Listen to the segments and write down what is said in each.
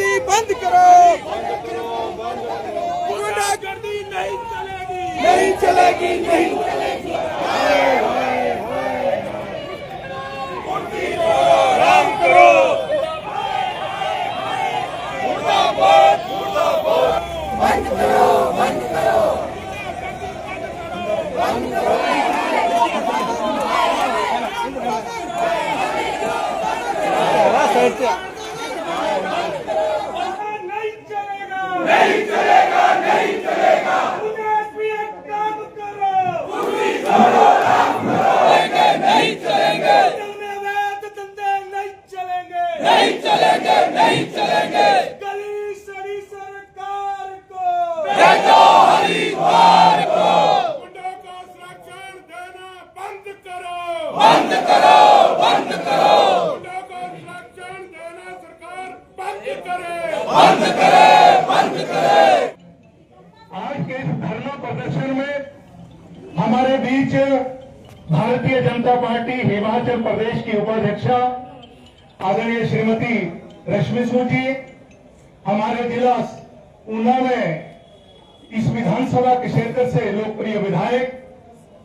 गुंडागर्दी बंद करो, गुंडागर्दी नहीं चलेगी, नहीं चलेगी, नहीं चलेगी। आराम करो, मुर्दाबाद, मुर्दाबाद, बंद करो, बंद करो, बंद करो। नहीं चलेगा, नहीं चलेगा, नहीं चलेगा। काम करो, आराम करो, नहीं चलेंगे, धंधे नहीं चलेंगे, नहीं चलेंगे, नहीं चलेंगे। गली सड़ी सरकार को भेजो हरिद्वार को, गुंडों को संरक्षण देना बंद करो, बंद करो, बंद करो। गुंडों को संरक्षण देना सरकार बंद करे, बंद करे, बंद करे। आज के इस धरना प्रदर्शन में हमारे बीच भारतीय जनता पार्टी हिमाचल प्रदेश की उपाध्यक्षा आदरणीय श्रीमती रश्मि सूद जी, हमारे जिला ऊना में इस विधानसभा के क्षेत्र से लोकप्रिय विधायक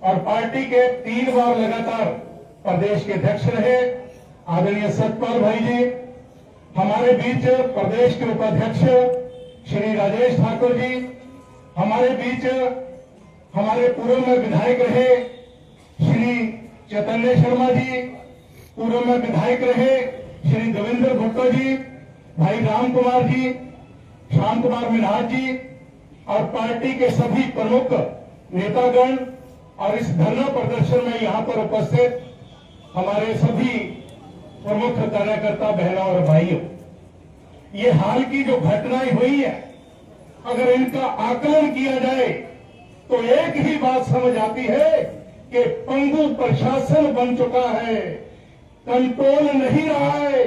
और पार्टी के 3 बार लगातार प्रदेश के अध्यक्ष रहे आदरणीय सतपाल भाई जी, हमारे बीच प्रदेश के उपाध्यक्ष श्री राजेश ठाकुर जी, हमारे बीच हमारे पूर्व में विधायक रहे श्री चैतन्य शर्मा जी, पूर्व में विधायक रहे श्री देवेंद्र भुट्टो जी, भाई राम कुमार जी, श्याम कुमार मिन्हास जी और पार्टी के सभी प्रमुख नेतागण और इस धरना प्रदर्शन में यहाँ पर उपस्थित हमारे सभी प्रमुख कार्यकर्ता बहनों और भाइयों, ये हाल की जो घटनाएं हुई है, अगर इनका आकलन किया जाए तो एक ही बात समझ आती है कि पंगु प्रशासन बन चुका है, कंट्रोल नहीं रहा है,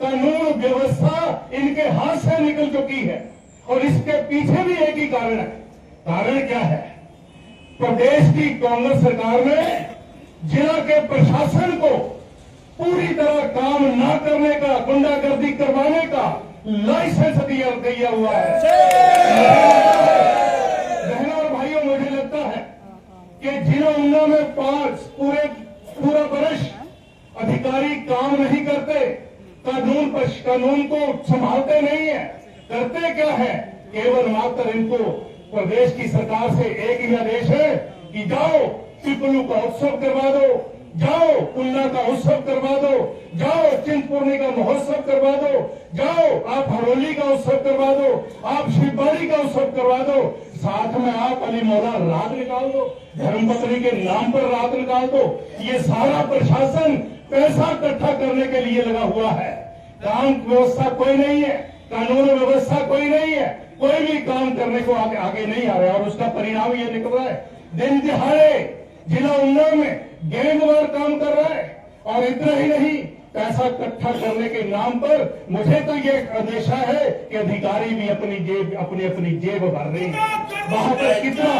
कानून व्यवस्था इनके हाथ से निकल चुकी है। और इसके पीछे भी एक ही कारण है। कारण क्या है? प्रदेश की कांग्रेस सरकार ने जिला के प्रशासन को पूरी तरह काम न करने का, गुंडागर्दी करवाने का लाइसेंस दिया हुआ है। बहनों और भाइयों, मुझे लगता है कि जिला ऊना में पूरा वर्ष अधिकारी काम नहीं करते, कानून को संभालते नहीं है, करते क्या है? केवल मात्र इनको प्रदेश की सरकार से एक ही आदेश है कि जाओ पिपलू का उत्सव करवा दो, जाओ पुन्ना का उत्सव करवा दो, जाओ चिंतपूर्णी का महोत्सव करवा दो, जाओ आप हरोली का उत्सव करवा दो, आप शिवबाड़ी का उत्सव करवा दो, साथ में आप अली मौला रात निकाल दो, धर्मपत्नी के नाम पर रात निकाल दो। ये सारा प्रशासन पैसा इकट्ठा करने के लिए लगा हुआ है। काम व्यवस्था कोई नहीं है, कानून व्यवस्था कोई नहीं है, कोई भी काम करने को आगे नहीं आ रहा है। और उसका परिणाम ये निकल रहा है, दिन दिहाड़े जिला ऊना में गैंगवार काम कर रहा है। और इतना ही नहीं, पैसा इकट्ठा करने के नाम पर मुझे तो ये अंदेशा है कि अधिकारी भी अपनी जेब भर रहे हैं। वहां पर कितना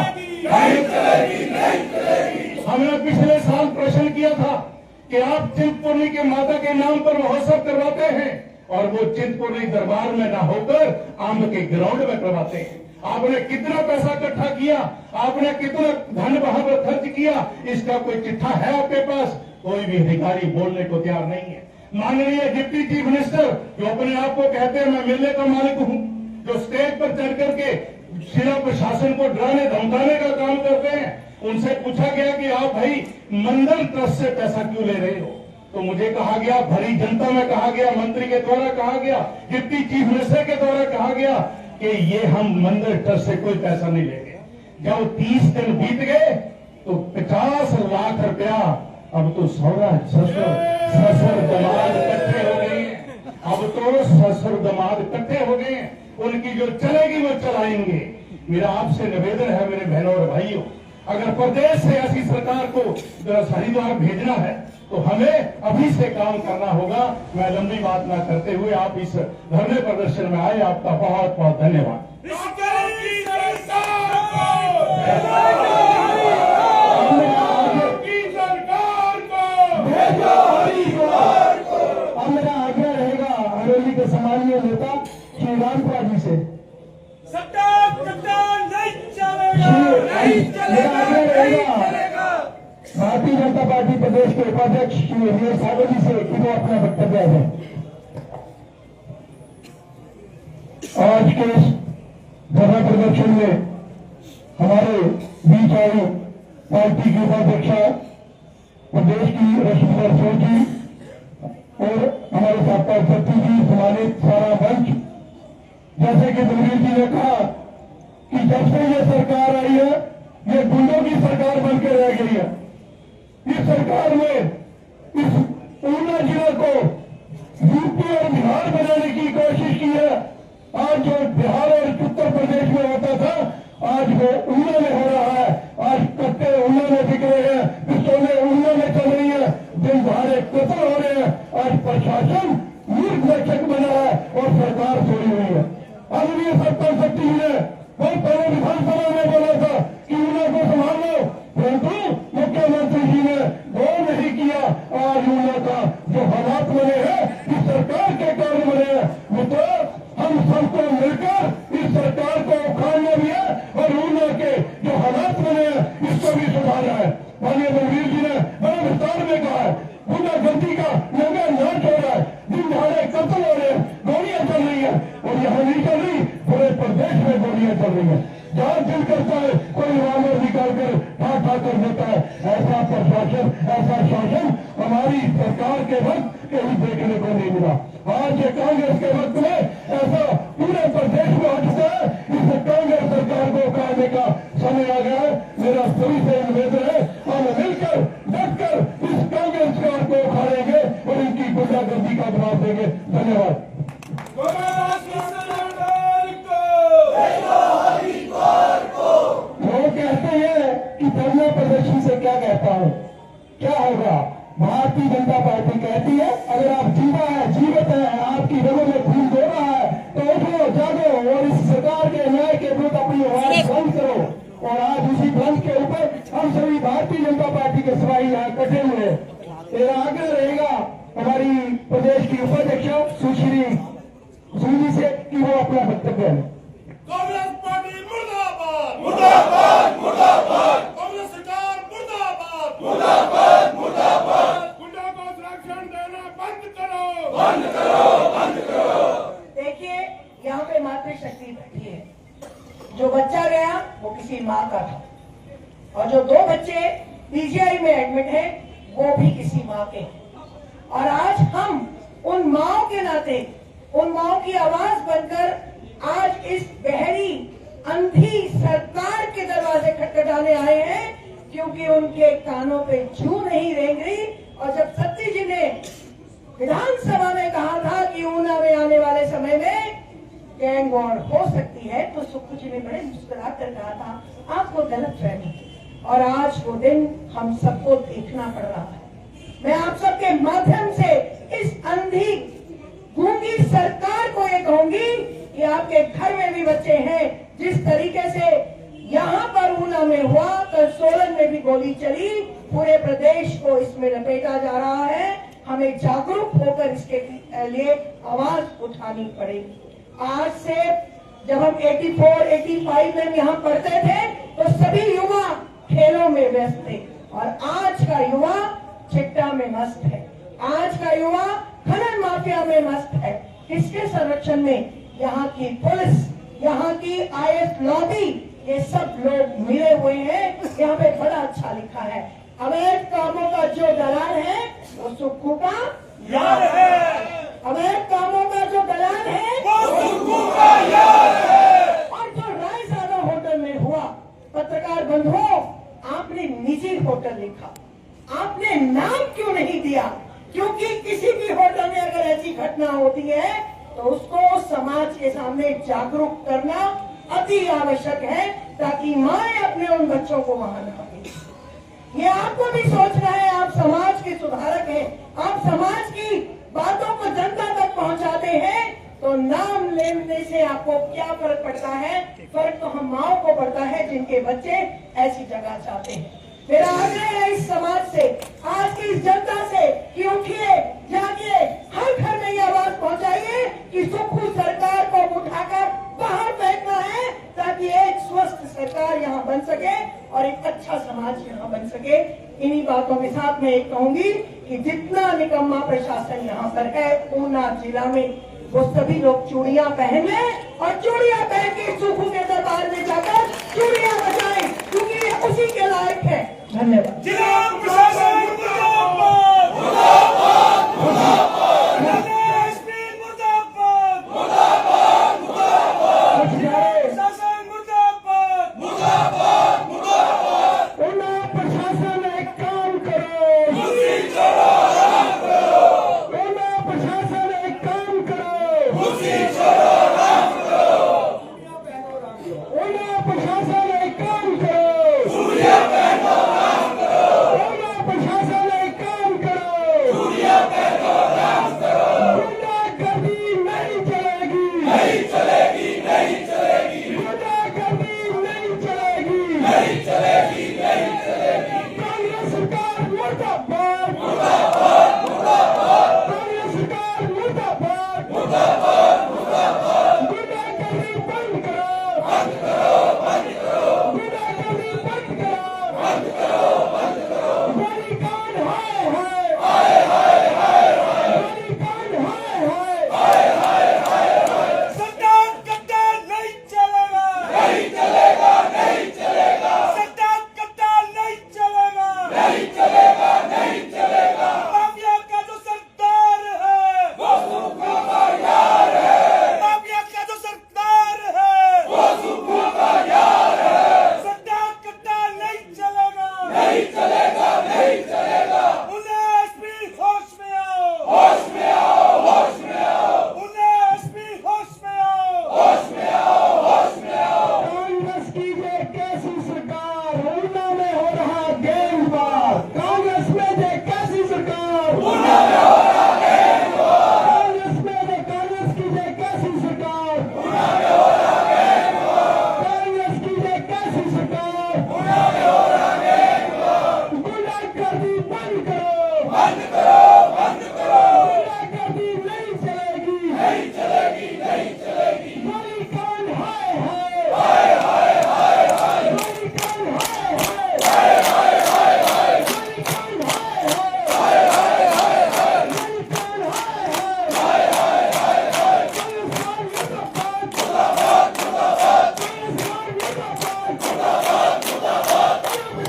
हमने पिछले साल प्रश्न किया था कि आप चिंतपूर्णी के माता के नाम पर महोत्सव करवाते हैं और वो चिंतपूर्णी दरबार में ना होकर आम के ग्राउंड में करवाते हैं। आपने कितना पैसा इकट्ठा किया, आपने कितना धन वहां पर खर्च किया, इसका कोई चिट्ठा है आपके पास? कोई भी अधिकारी बोलने को तैयार नहीं है। माननीय डिप्टी चीफ मिनिस्टर जो अपने आप को कहते हैं मैं मिलने का मालिक हूं, जो स्टेज पर चढ़ करके जिला प्रशासन को डराने धमकाने का काम करते हैं, उनसे पूछा गया कि आप भाई मंदिर ट्रस्ट से पैसा क्यों ले रहे हो? तो मुझे कहा गया, भरी जनता में कहा गया, मंत्री के द्वारा कहा गया, डिप्टी चीफ मिनिस्टर के द्वारा कहा गया कि ये हम मंदिर ट्रस्ट से कोई पैसा नहीं लेंगे। जब 30 दिन बीत गए तो 50 लाख रुपया अब तो ससुर दमाद इकट्ठे हो गए हैं। अब तो ससुर दमाद इकट्ठे हो गए हैं, उनकी जो चलेगी वो चलाएंगे। मेरा आपसे निवेदन है मेरे बहनों और भाइयों, अगर प्रदेश से ऐसी सरकार को हरिद्वार भेजना है तो हमें अभी से काम करना होगा। मैं लंबी बात ना करते हुए आप इस धरने प्रदर्शन में आए, आपका बहुत बहुत धन्यवाद। मेरा आग्रह रहेगा हरोली के सम्मानीय नेता श्री रामपुरा जी से। सट्टा नहीं चलेगा, नहीं चलेगा, नहीं चलेगा। भारतीय जनता पार्टी प्रदेश के उपाध्यक्ष श्री वीर सागर जी से कि वो अपना वक्तव्य है। आज के इस धरना प्रदर्शन में हमारे बीच आई पार्टी की उपाध्यक्षा प्रदेश की रश्मि सरसों जी और हमारे साथ सत्ती जी, सम्मानित सारा मंच। जैसे कि बलवीर जी ने कहा कि जब से ये सरकार आई है, ये गुंडों की सरकार बनकर रह गई है। इस सरकार में इस ऊना जिले को यूपी और बिहार बनाने की कोशिश की है। आज जो बिहार और उत्तर प्रदेश में होता था, आज वो ऊना में हो रहा है। आज कट्टे ऊना में बिक रहे हैं, पिस्तौलें ऊना में चल रही है, दिन दहाड़े कत्ल हो रहे हैं। आज प्रशासन मूर्ख रक्षक बना है और सरकार सोई हुई है। आदरणीय सत्ता शक्ति ने बहुत पहले विधानसभा में बोला था कि ऊना को संभाल लो, परंतु मुख्यमंत्री जी ने वो नहीं किया। आज ऊना का जो हालात बने हैं इस सरकार के कारण बने हैं। मित्रों, हम सबको मिलकर इस सरकार को उखाड़ना भी है और ऊना के जो हालात बने हैं इसको भी सुधारना है। माननीय बलवीर जी ने बड़े विस्तार में कहा है, गुंडागर्दी का नंगा नाच हो रहा है, दिन दहाड़े कत्ल हो रहे हैं, गोलियां चल रही है और यहाँ नहीं चल रही, पूरे प्रदेश में गोलियां चल रही है। जहां दिल करता है कोई रिवॉल्वर निकालकर ठाठा कर देता है। ऐसा प्रशासन, ऐसा शासन हमारी सरकार के वक्त कहीं देखने को नहीं मिला। आज ये कांग्रेस के वक्त में ऐसा पूरे प्रदेश में हो चुका है। इस कांग्रेस सरकार को उखाड़ने का समय आ गया है। मेरा सभी से निवेदन है, हम मिलकर डटकर इस कांग्रेस सरकार को उखाड़ेंगे और इनकी गुंडागर्दी का जवाब देंगे। धन्यवाद। लोग कहते हैं कि धरना प्रदर्शन से क्या कहता हूँ, क्या होगा? भारतीय जनता पार्टी कहती है अगर आप जीवा है, जीवित है, आपकी रगों में खून दो रहा है तो उठो, जागो और इस सरकार के न्याय के विरुद्ध अपनी आवाज बुलंद करो। और आज उसी बुलंद के ऊपर हम सभी भारतीय जनता पार्टी के सिपाही यहाँ इकट्ठे हुए हैं। मेरा आग्रह रहेगा हमारी प्रदेश की उपाध्यक्ष सुश्री सूजी से कि वो अपना वक्तव्य है। कांग्रेस पार्टी मुर्दाबाद, मुर्दाबाद, मुर्दाबाद। कांग्रेस सरकार मुर्दाबाद, मुर्दाबाद, मुर्दाबाद। गुंडा को संरक्षण देना बंद करो, बंद करो, बंद करो। देखिए, यहाँ पे मातृशक्ति बैठी है। जो बच्चा गया वो किसी माँ का था और जो 2 बच्चे पीजीआई में एडमिट हैं वो भी किसी माँ के। और आज हम उन माँओं के नाते, उन माँओं की आवाज बनकर आज इस बहरी अंधी सरकार के दरवाजे खटखटाने आए हैं, क्योंकि उनके कानों पे जू नहीं रेंग रही। और जब सत्ती जी ने विधानसभा में कहा था कि ऊना में आने वाले समय में गैंग वॉर हो सकती है, तो सुक्खू जी ने बड़े मुस्कुरा कर कहा था आपको गलतफहमी। और आज वो दिन हम सबको देखना पड़ रहा है। मैं आप सबके माध्यम से इस अंधी गूंगी सरकार को ये कहूंगी कि आपके घर में भी बच्चे हैं। जिस तरीके से यहाँ पर ऊना में हुआ, कल सोलन में भी गोली चली, पूरे प्रदेश को इसमें लपेटा जा रहा है। हमें जागरूक होकर इसके लिए आवाज उठानी पड़ेगी। आज से जब हम 84, 85 में यहाँ पढ़ते थे तो सभी युवा खेलों में व्यस्त थे और आज का युवा चिट्टा में मस्त है। आज का युवा खनन माफिया में मस्त है। किसके संरक्षण में? यहाँ की पुलिस, यहाँ की आईएस लॉबी, ये सब लोग मिले हुए हैं। यहाँ पे बड़ा अच्छा लिखा है, अवैध कामों का जो दलाल है वो सुक्खू का यार है। अवैध कामों का जो दलाल है वो सुक्खू का यार है। और जो रायजादा होटल में हुआ, पत्रकार बंधुओं, आपने निजी होटल लिखा, आपने नाम क्यों नहीं दिया? क्योंकि किसी भी होटल में अगर ऐसी घटना होती है तो उसको समाज के सामने जागरूक करना अति आवश्यक है, ताकि माए अपने उन बच्चों को वहां न भेजें। ये आपको भी सोचना है, आप समाज के सुधारक हैं, आप समाज की बातों को जनता तक पहुंचाते हैं, तो नाम लेने से आपको क्या फर्क पड़ता है? फर्क तो हम माओ को पड़ता है जिनके बच्चे ऐसी जगह जाते हैं। मेरा आग्रह है इस समाज से, आज की इस जनता से कि उठिए, जागिए, हर घर में ये आवाज पहुंचाइए कि सुखू सरकार को उठाकर बाहर फेंकना है, ताकि एक स्वस्थ सरकार यहाँ बन सके और एक अच्छा समाज यहाँ बन सके। इन्हीं बातों के साथ मैं एक कहूंगी कि जितना निकम्मा प्रशासन यहाँ पर है ऊना जिला में, वो सभी लोग चूड़ियां पहन लें और चूड़ियां पहन के सुखू के दरबार में जाकर चूड़ियां बजाएं, क्योंकि ये उसी के लायक है। धन्यवाद। जिला प्रशासन मुर्दाबाद, मुर्दाबाद, मुर्दाबाद, एसपी मुर्दाबाद, मुर्दाबाद, मुर्दाबाद, प्रशासन मुर्दाबाद, मुर्दाबाद, मुर्दाबाद। ऊना प्रशासन एक काम करो, कुर्सी छोड़ो, आराम करो। ऊना प्रशासन एक काम करो, कुर्सी छोड़ो, आराम करो। ऊना प्रशासन एक काम करो, चूड़ियां पहनो, आराम करो। ऊना प्रशासन एक काम करो, चूड़ियां पहनो, आराम करो। गुंडागर्दी नहीं चलेगी, नहीं चलेगी, नहीं चलेगी, गुंडागर्दी नहीं चलेगी, नहीं चलेगी, नहीं चलेगी। कांग्रेस सरकार मुर्दाबाद, मुर्दाबाद, मुर्दाबाद, कांग्रेस सरकार मुर्दाबाद, मुर्दाबाद, मुर्दाबाद। गुंडागर्दी बंद करो, बंद करो, बंद करो, गुंडागर्दी बंद करो, बंद करो, बंद करो। गोलीकांड हाय हाय, हाय, हाय, हाय, हाय, गोलीकांड हाय हाय, हाय, हाय, हाय, हाय। सरकार कट्टा नहीं चलेगा, नहीं चलेगा, नहीं चलेगा। सरकार कट्टा नहीं चलेगा, नहीं चलेगा, नहीं चलेगा। माफिया का जो सरदार है, वो सुखू का यार है। माफिया का जो सरदार है, वो सुखू का यार है। सरकार कट्टा नहीं चलेगा, नहीं चलेगा, नहीं चलेगा। उन्हें एसपी होश में आओ, होश में आओ, होश में आओ। उन्हें एसपी होश में आओ, होश में आओ, होश में आओ। कांग्रेस की ये कैसी सरकार, ऊना में हो रहा गैंगवार, कांग्रेस में ये कैसी सरकार, ऊना में हो रहा गैंगवार, कांग्रेस में ये कांग्रेस की ये कैसी सरकार, ऊना में हो रहा गैंगवार, कांग्रेस की ये कैसी सरकार, ऊना में हो रहा गैंगवार। गुंडागर्दी बंद करो, बंद करो, बंद करो। गुंडागर्दी नहीं चलेगी, नहीं चलेगी, नहीं चलेगी। गोलीकांड हाय हाय, हाय, हाय, हाय, हाय, गोलीकांड हाय हाय, हाय, हाय, हाय, हाय, गोलीकांड हाय हाय, हाय, हाय, हाय, हाय, गोलीकांड हाय हाय, हाय, हाय, हाय, हाय। कांग्रेस मुर्दाबाद, मुर्दाबाद, मुर्दाबाद, कांग्रेस मुर्दाबाद, मुर्दाबाद, मुर्दाबाद, प्रशासन मुर्दाबाद,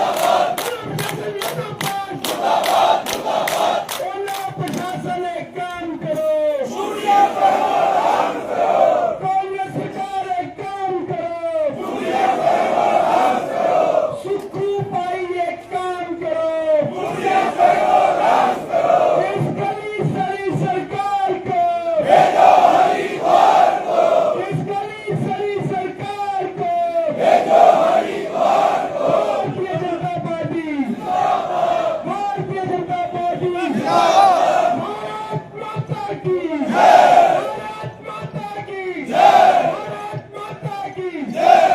मुर्दाबाद, मुर्दाबाद, प्रशासन मुर्दाबाद, मुर्दाबाद, मुर्दाबाद। ऊना प्रशासन एक काम करो, चूड़ियां पहनो, आराम करो। कांग्रेस सरकार एक काम करो, चूड़ियां पहनो, आराम करो। सुखू पाई एक काम करो, चूड़ियां पहनो, आराम करो। इस गली सड़ी सरकार को, भेजो हरिद्वार को, इस गली सड़ी सरकार को, भेजो हरिद्वार को। भारतीय जनता पार्टी, भारतीय जनता पार्टी, भारत माता की, भारत माता की, भारत माता की जय,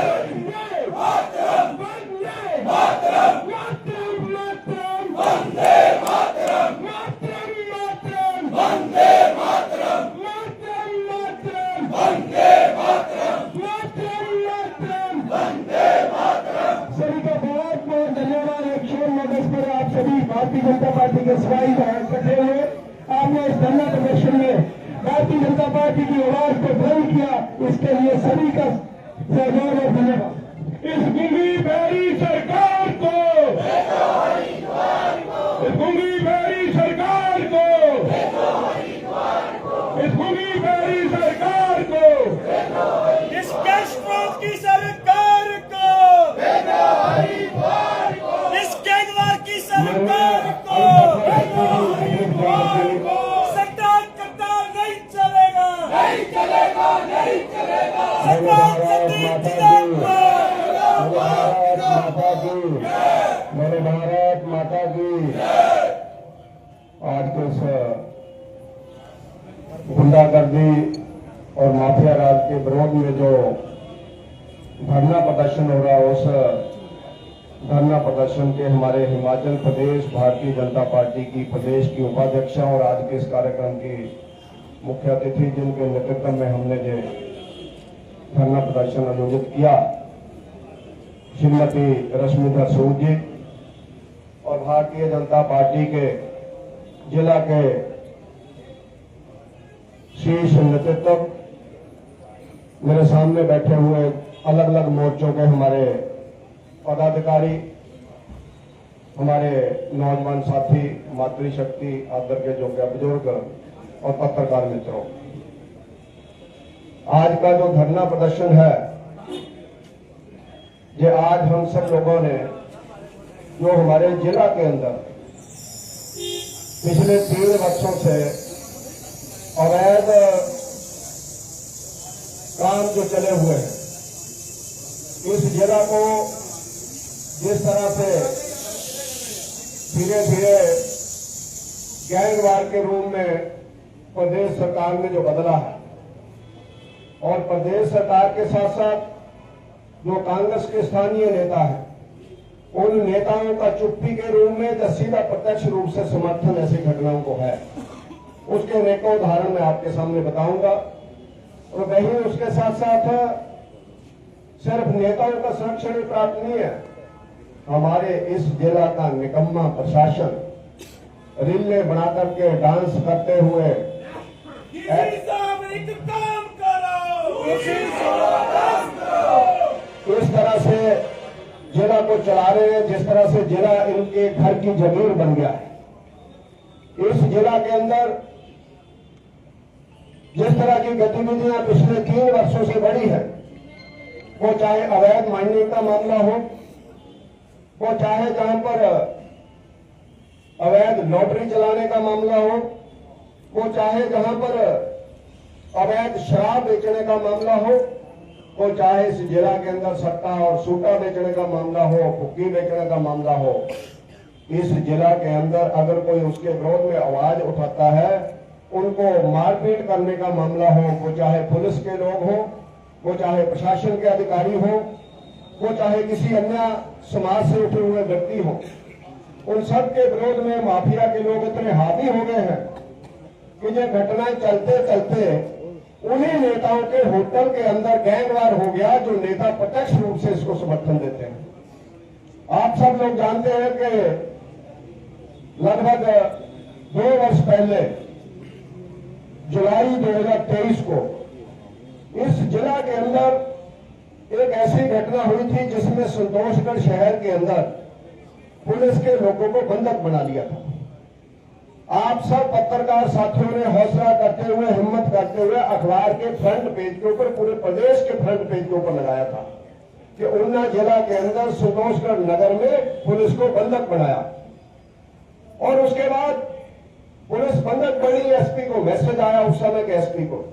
मातरम, वंदे मातरम, मातरम, मातरम, वंदे मातरम, मातरम, मातरम, वंदे मातरम, मातरम, मातरम, वंदे मातरम, मातरम, मातरम। वंदे मातरम। सभी का बहुत बहुत धन्यवाद। एक शोर मगज पर आप सभी भारतीय जनता पार्टी के सिपाही इकट्ठे हुए, आपने इस धरना प्रदर्शन में भारतीय जनता पार्टी की आवाज को बुलंद किया, इसके लिए सभी का सहयोग और धन्यवाद। इस गुंगी बहरी सरकार को, इस गुंगी बहरी सरकार को, इस गुंगी बहरी सरकार को, इस कैस्ट्रो की सरकार को, इस गैंगवार की सरकार को, सरकार कट्टा नहीं चलेगा, नहीं चलेगा, नहीं चलेगा। सरकार सती जिंदाबाद, माता की, मेरे भारत माता की। आज के इस गुंडागर्दी और माफिया राज के विरोध में जो धरना प्रदर्शन हो रहा है, उस धरना प्रदर्शन के हमारे हिमाचल प्रदेश भारतीय जनता पार्टी की प्रदेश की उपाध्यक्षा और आज के इस कार्यक्रम की मुख्य अतिथि जिनके नेतृत्व में हमने जो धरना प्रदर्शन आयोजित किया, श्रीमती रश्मिधर सूद जी और भारतीय जनता पार्टी के जिला के शीर्ष नेतृत्व, मेरे सामने बैठे हुए अलग अलग मोर्चों के हमारे पदाधिकारी, हमारे नौजवान साथी, मातृशक्ति आदर के योग्य बुजुर्ग और पत्रकार मित्रों, आज का जो धरना प्रदर्शन है, ये आज हम सब लोगों ने जो हमारे जिला के अंदर पिछले 3 वर्षों से अवैध काम जो चले हुए हैं, इस जिला को जिस तरह से धीरे धीरे गैंगवार के रूप में प्रदेश सरकार ने जो बदला है, और प्रदेश सरकार के साथ साथ जो कांग्रेस के स्थानीय नेता हैं, उन नेताओं का चुप्पी के रूप में या सीधा प्रत्यक्ष रूप से समर्थन ऐसी घटनाओं को है, उसके अनेकों उदाहरण मैं आपके सामने बताऊंगा। और वहीं उसके साथ साथ सिर्फ नेताओं का संरक्षण ही प्राप्त नहीं है, हमारे इस जिला का निकम्मा प्रशासन रीलें बना करके डांस करते हुए इस तरह से जिला को चला रहे हैं, जिस तरह से जिला इनके घर की जमीन बन गया है। इस जिला के अंदर जिस तरह की गतिविधियां पिछले 3 वर्षों से बढ़ी है, वो चाहे अवैध माइनिंग का मामला हो, वो चाहे जहां पर अवैध लॉटरी चलाने का मामला हो, वो चाहे जहां पर अवैध शराब बेचने का मामला हो, वो चाहे इस जिला के अंदर सट्टा और सूटा बेचने का मामला हो, भुक्की बेचने का मामला हो। इस जिला के अंदर अगर कोई उसके विरोध में आवाज उठाता है, उनको मारपीट करने का मामला हो, वो चाहे पुलिस के लोग हो, वो चाहे प्रशासन के अधिकारी हो, वो चाहे किसी अन्य समाज से उठे हुए व्यक्ति हो, उन सब के विरोध में माफिया के लोग इतने हावी हो गए हैं कि ये घटनाएं चलते चलते उन्हीं नेताओं के होटल के अंदर गैंगवार हो गया, जो नेता प्रत्यक्ष रूप से इसको समर्थन देते हैं। आप सब लोग जानते हैं कि लगभग 2 वर्ष पहले जुलाई 2023 को इस जिला के अंदर एक ऐसी घटना हुई थी जिसमें संतोषगढ़ शहर के अंदर पुलिस के लोगों को बंधक बना लिया था। आप सब पत्रकार साथियों ने हौसला करते हुए, हिम्मत करते हुए अखबार के फ्रंट पेज के ऊपर, पूरे प्रदेश के फ्रंट पेज के ऊपर लगाया था कि ऊना जिला के अंदर संतोषगढ़ नगर में पुलिस को बंधक बनाया। और उसके बाद पुलिस बंधक बनी, एसपी को मैसेज आया, उस समय के एसपी को।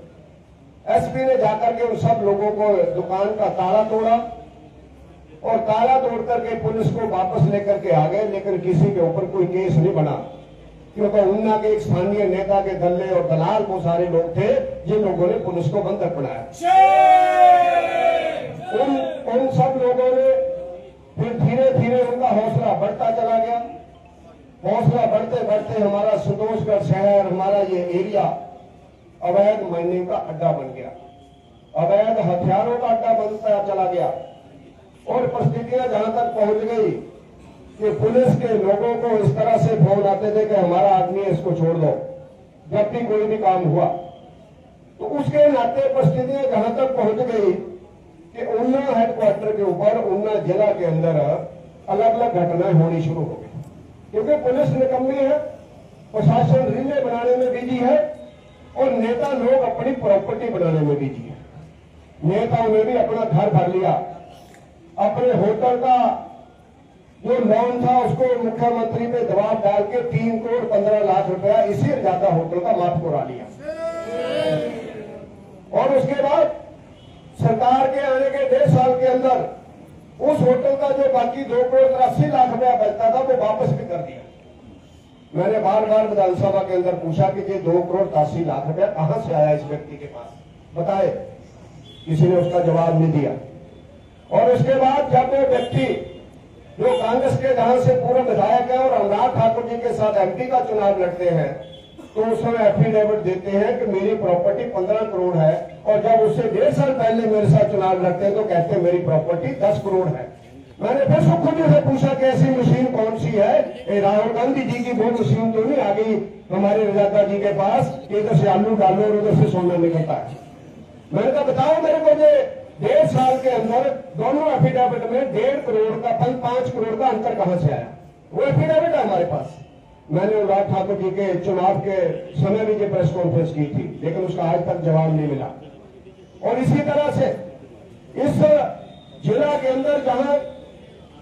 एसपी ने जाकर के उन सब लोगों को दुकान का ताला तोड़ा और ताला तोड़ करके पुलिस को वापस लेकर के आ गए, लेकिन किसी के ऊपर कोई केस नहीं बना, क्योंकि ऊना के एक स्थानीय नेता के दल्ले और दलाल बहुत सारे लोग थे जिन लोगों ने पुलिस को बंधक बनाया। उन सब लोगों ने फिर धीरे धीरे उनका हौसला बढ़ता चला गया। हौसला बढ़ते बढ़ते हमारा संतोषगढ़ शहर, हमारा ये एरिया अवैध माइनिंग का अड्डा बन गया, अवैध हथियारों का अड्डा बनता चला गया। और परिस्थितियां जहां तक पहुंच गई कि पुलिस के लोगों को इस तरह से फोन आते थे कि हमारा आदमी है, इसको छोड़ दो, जब भी कोई भी काम हुआ। तो उसके नाते परिस्थितियां जहां तक पहुंच गई कि ऊना हेडक्वार्टर के ऊपर, ऊना जिला के अंदर अलग अलग घटनाएं होनी शुरू हो गई, क्योंकि पुलिस निकम्मी है, प्रशासन रीलें बनाने में बिजी है और नेता लोग अपनी प्रॉपर्टी बनाने में बिजी है। नेताओं ने भी अपना घर भर लिया, अपने होटल का जो लोन था उसको मुख्यमंत्री पे दबाव डाल के 3 करोड़ 15 लाख रुपया इसी रजादा होटल का माफ करा लिया। और उसके बाद सरकार के आने के 1.5 साल के अंदर उस होटल का जो बाकी 2 करोड़ 83 लाख रुपया बचता था वो वापस भी कर दिया। मैंने बार बार विधानसभा के अंदर पूछा कि ये 2 करोड़ 83 लाख रुपया कहां से आया इस व्यक्ति के पास, बताए। किसी ने उसका जवाब नहीं दिया। और उसके बाद जब वो व्यक्ति जो कांग्रेस के जहां से पूर्व विधायक है और अनुराग ठाकुर जी के साथ एमपी का चुनाव लड़ते हैं, तो उस समय एफिडेविट देते हैं कि मेरी प्रॉपर्टी 15 करोड़ है, और जब उससे 1.5 साल पहले मेरे साथ चुनाव लड़ते हैं तो कहते हैं मेरी प्रॉपर्टी 10 करोड़ है। मैंने फिर सुखू जी से पूछा कि ऐसी मशीन कौन सी है, राहुल गांधी जी की वो मशीन तो नहीं आ गई हमारे रजादा जी के पास कि इधर से आलू डालो और उधर से सोना निकलता है। मैंने कहा बताओ मेरे को, ये 1.5 साल के अंदर दोनों एफिडेविट में 1.5 करोड़ का 5 करोड़ का अंतर कहां से आया? वो एफिडेविट है हमारे पास। मैंने अनुराग ठाकुर जी के चुनाव के समय भी ये प्रेस कॉन्फ्रेंस की थी, लेकिन उसका आज तक जवाब नहीं मिला। और इसी तरह से इस जिला के अंदर जहां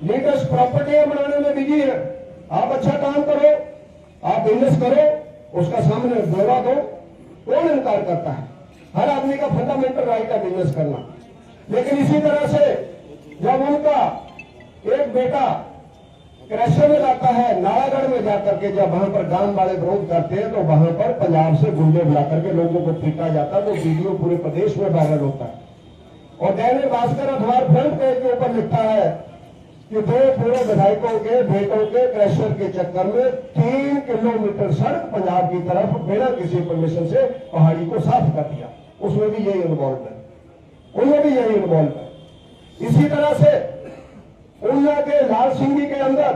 लीडर्स प्रॉपर्टियां बनाने में बिजी है, आप अच्छा काम करो, आप बिजनेस करो, उसका सामने ब्यौरा दो, कौन इनकार करता है? हर आदमी का फंडामेंटल राइट है बिजनेस करना। लेकिन इसी तरह से जब उनका एक बेटा क्रैशर में जाता है, नालागढ़ में जाकर के जब वहां पर गांव वाले विरोध करते हैं तो वहां पर पंजाब से गुंडे बुला करके लोगों को पीटा जाता है, वो वीडियो पूरे प्रदेश में वायरल होता है। और दैनिक भास्कर अखबार फ्रंट पेज के ऊपर लिखता है कि 2 पूर्व विधायकों के बेटों के क्रैशर के चक्कर में 3 किलोमीटर सड़क पंजाब की तरफ बिना किसी परमिशन से पहाड़ी को साफ कर दिया। उसमें भी यही इन्वॉल्व है, उनमें भी यही इन्वॉल्व है। इसी तरह से उन्ना के लाल सिंगी के अंदर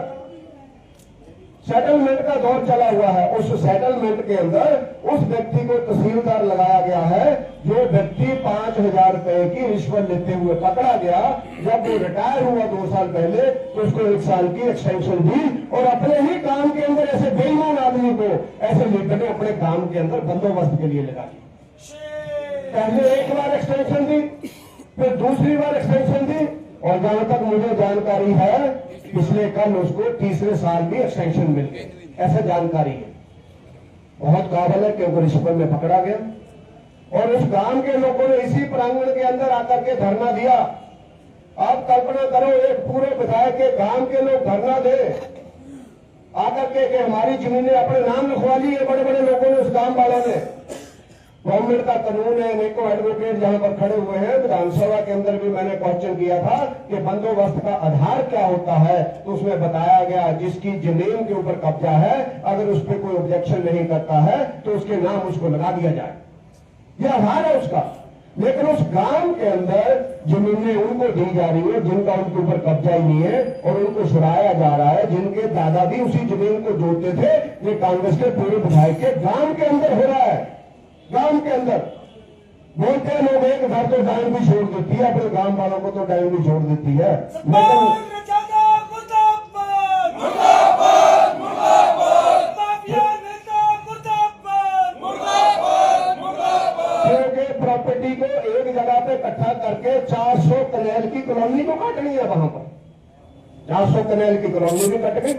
सेटलमेंट का दौर चला हुआ है। उस सेटलमेंट के अंदर उस व्यक्ति को तहसीलदार लगाया गया है, जो व्यक्ति 5,000 रुपए की रिश्वत लेते हुए पकड़ा गया। जब वो रिटायर हुआ 2 साल पहले तो उसको 1 साल की एक्सटेंशन दी, और अपने ही काम के अंदर ऐसे बेईमान आदमी को ऐसे लेकर के अपने काम के अंदर बंदोबस्त के लिए लगा दिया। पहले 1 बार एक्सटेंशन दी, फिर दूसरी बार एक्सटेंशन दी, और जहां तक मुझे जानकारी है पिछले कल उसको 3रे साल भी एक्सटेंशन मिल गई, ऐसा जानकारी है। बहुत काबिल है क्योंकि रिश्वत में पकड़ा गया। और उस गांव के लोगों ने इसी प्रांगण के अंदर आकर के धरना दिया। आप कल्पना करो, एक पूरे विधायक के गांव के लोग धरना दे आकर के हमारी जमीनें अपने नाम लिखवा ली है बड़े बड़े लोगों ने, उस गांव वालों ने। गवर्नमेंट का कानून है, अनेकों एडवोकेट जहां पर खड़े हुए हैं। विधानसभा के अंदर भी मैंने क्वेश्चन किया था कि बंदोबस्त का आधार क्या होता है, तो उसमें बताया गया जिसकी जमीन के ऊपर कब्जा है, अगर उस पर कोई ऑब्जेक्शन नहीं करता है तो उसके नाम उसको लगा दिया जाए, यह आधार है उसका। लेकिन उस गांव के अंदर जमीनें उनको दी जा रही है जिनका उनके ऊपर कब्जा ही नहीं है, और उनको छुड़ाया जा रहा है जिनके दादा भी उसी जमीन को जोतते थे। ये कांग्रेस के पूरे विधायक के गांव के अंदर हो रहा है। गांव के अंदर बोलते हैं लोग, एक घर तो डाइन भी छोड़ देती है, अपने गांव वालों को तो डाइन भी छोड़ देती है। प्रॉपर्टी को एक जगह पे इकट्ठा करके 400 कनेल की कॉलोनी को काटनी है। वहां पर 400 कनेल की कॉलोनी भी कट गई।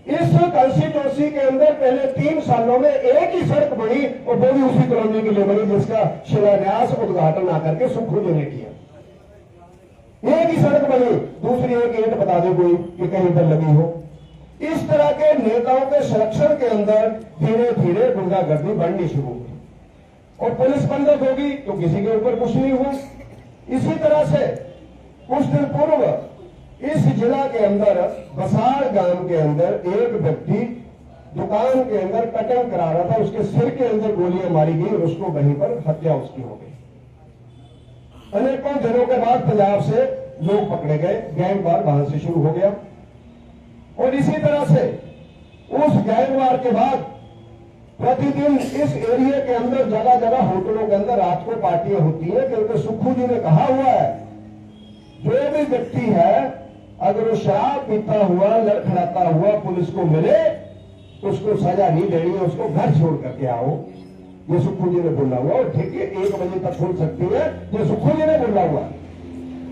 इस कंस्टिट्यूंसी के अंदर पहले 3 सालों में एक ही सड़क बनी, और वो भी उसी कॉलोनी के लिए बनी जिसका शिलान्यास उद्घाटन आकर के सुखू जी ने किया। एक ही सड़क बनी, दूसरी एक ईंट बता दे कोई कि कहीं पर लगी हो। इस तरह के नेताओं के संरक्षण के अंदर धीरे धीरे गुंडागर्दी बढ़नी शुरू हुई, और पुलिस बंदक होगी तो किसी के ऊपर कुछ नहीं हुआ। इसी तरह से कुछ दिन पूर्व इस जिला के अंदर बसाड़ गांव के अंदर एक व्यक्ति दुकान के अंदर कटिंग करा रहा था, उसके सिर के अंदर गोलियां मारी गई और उसको वहीं पर हत्या उसकी हो गई। अनेकों दिनों के बाद पंजाब से लोग पकड़े गए, गैंगवार वहां से शुरू हो गया। और इसी तरह से उस गैंगवार के बाद प्रतिदिन इस एरिया के अंदर जगह जगह होटलों के अंदर रात को पार्टियां होती है, क्योंकि सुखू जी ने कहा हुआ है जो भी व्यक्ति है अगर वो शराब पीता हुआ लड़खड़ाता हुआ पुलिस को मिले तो उसको सजा नहीं देनी है, उसको घर छोड़ करके आओ। ये सुखू जी ने बोला हुआ, और ठीक है 1 बजे तक खोल सकती है, ये सुखू जी ने बोला हुआ।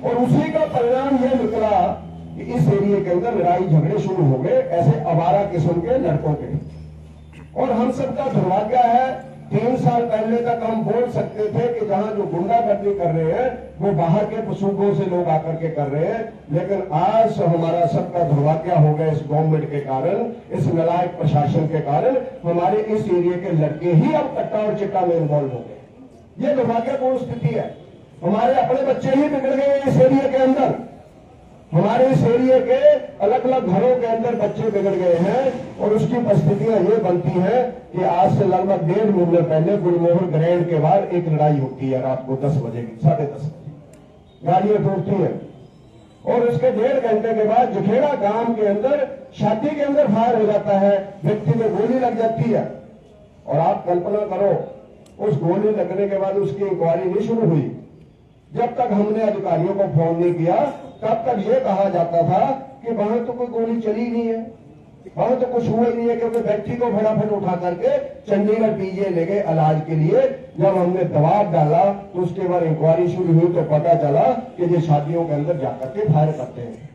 और उसी का परिणाम यह निकला कि इस एरिया के अंदर लड़ाई झगड़े शुरू हो गए ऐसे आवारा किस्म के लड़कों के। और हम सबका दुर्भाग्य है, 3 साल पहले तक हम बोल सकते थे कि जहां जो गुंडागर्दी कर रहे हैं वो बाहर के सूबों से लोग आकर के कर रहे हैं, लेकिन आज हमारा सबका दुर्भाग्य हो गया इस गवर्नमेंट के कारण, इस नालायक प्रशासन के कारण हमारे इस एरिया के लड़के ही अब कट्टा और चिट्टा में इन्वॉल्व हो गए। ये दुर्भाग्यपूर्ण स्थिति है। हमारे अपने बच्चे ही बिगड़ गए इस एरिया के अंदर। हमारे इस एरिया के अलग अलग घरों के अंदर बच्चे बिगड़ गए हैं और उसकी परिस्थितियां ये बनती हैं कि आज से लगभग 1.5 महीने पहले गुलमोहर ग्रैंड के बाद एक लड़ाई होती है रात को 10 बजे की 10:30 बजे गाड़ियां टूटती हैं और उसके 1.5 घंटे के बाद जुखेड़ा गांव के अंदर शादी के अंदर फायर हो जाता है, व्यक्ति में गोली लग जाती है। और आप कल्पना करो उस गोली लगने के बाद उसकी इंक्वायरी नहीं शुरू हुई। जब तक हमने अधिकारियों को फोन नहीं किया तब तक ये कहा जाता था कि वहां तो कोई गोली चली नहीं है, वहां तो कुछ हुआ ही नहीं है, क्योंकि व्यक्ति को फटाफट उठा करके चंडीगढ़ पीजीआई ले गए इलाज के लिए। जब हमने दबाव डाला तो उसके बाद इंक्वायरी शुरू हुई तो पता चला कि ये शादियों के अंदर जाकर के फायर करते हैं।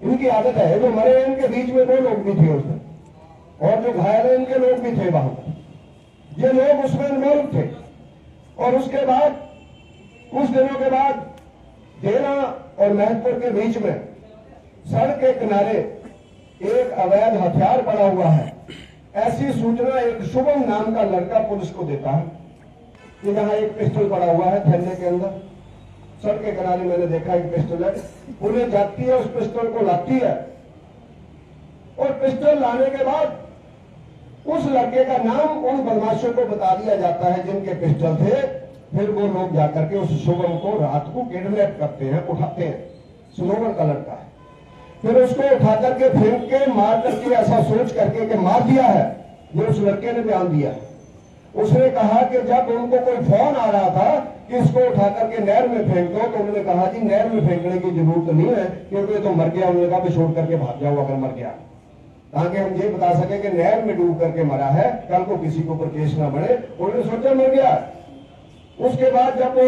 इनकी आदत है। जो मरे इनके बीच में 2 लोग भी थे उसमें और जो घायल है इनके लोग भी थे वहां पर। ये लोग उसमें इन्वॉल्व थे। और उसके बाद कुछ दिनों के बाद देना और महतपुर के बीच में सड़क के किनारे एक अवैध हथियार पड़ा हुआ है। ऐसी सूचना एक शुभम नाम का लड़का पुलिस को देता है कि यहां एक पिस्टल पड़ा हुआ है थैले के अंदर। सड़क के किनारे मैंने देखा एक पिस्टल है। पुलिस जाती है, उस पिस्टल को लाती है और पिस्टल लाने के बाद उस लड़के का नाम उन बदमाशों को बता दिया जाता है जिनके पिस्टल थे। फिर वो लोग जाकर के उस शुभम को रात को किडनैप करते हैं, उठाते हैं। सुनोवर का लड़का है। फिर उसको उठा करके फेंक के मार करके ऐसा सोच करके कि मार दिया है, ये उस लड़के ने बयान दिया। उसने कहा कि जब उनको कोई फोन आ रहा था कि इसको उठा करके नहर में फेंक दो तो उन्होंने कहा जी नहर में फेंकने की जरूरत नहीं है क्योंकि तो मर गया। उन्होंने कहा भी छोड़ करके भाग जाओ अगर मर गया, ताकि हम ये बता सके कि नहर में डूब करके मरा है, कल को किसी के ऊपर केस ना बढ़े। उन्होंने सोचा मर गया। उसके बाद जब वो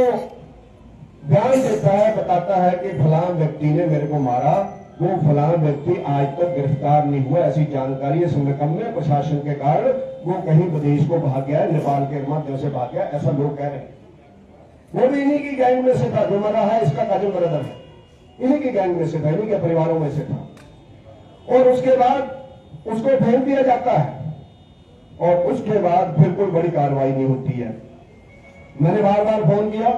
बयान देता है, बताता है कि फलां व्यक्ति ने मेरे को मारा, वो फलां व्यक्ति आज तक गिरफ्तार नहीं हुआ। ऐसी जानकारी इस निकम्मे प्रशासन के कारण वो कहीं विदेश को भाग गया, नेपाल के माध्यम से भाग गया, ऐसा लोग कह रहे हैं। वो भी इन्हीं की गैंग में से था। जो मरा है इसका कजन ब्रदर है, इन्हीं की गैंग में से था, इन्हीं के परिवारों में से था। और उसके बाद उसको फेंक दिया जाता है और उसके बाद फिर कोई बड़ी कार्रवाई नहीं होती है। मैंने बार बार फोन किया।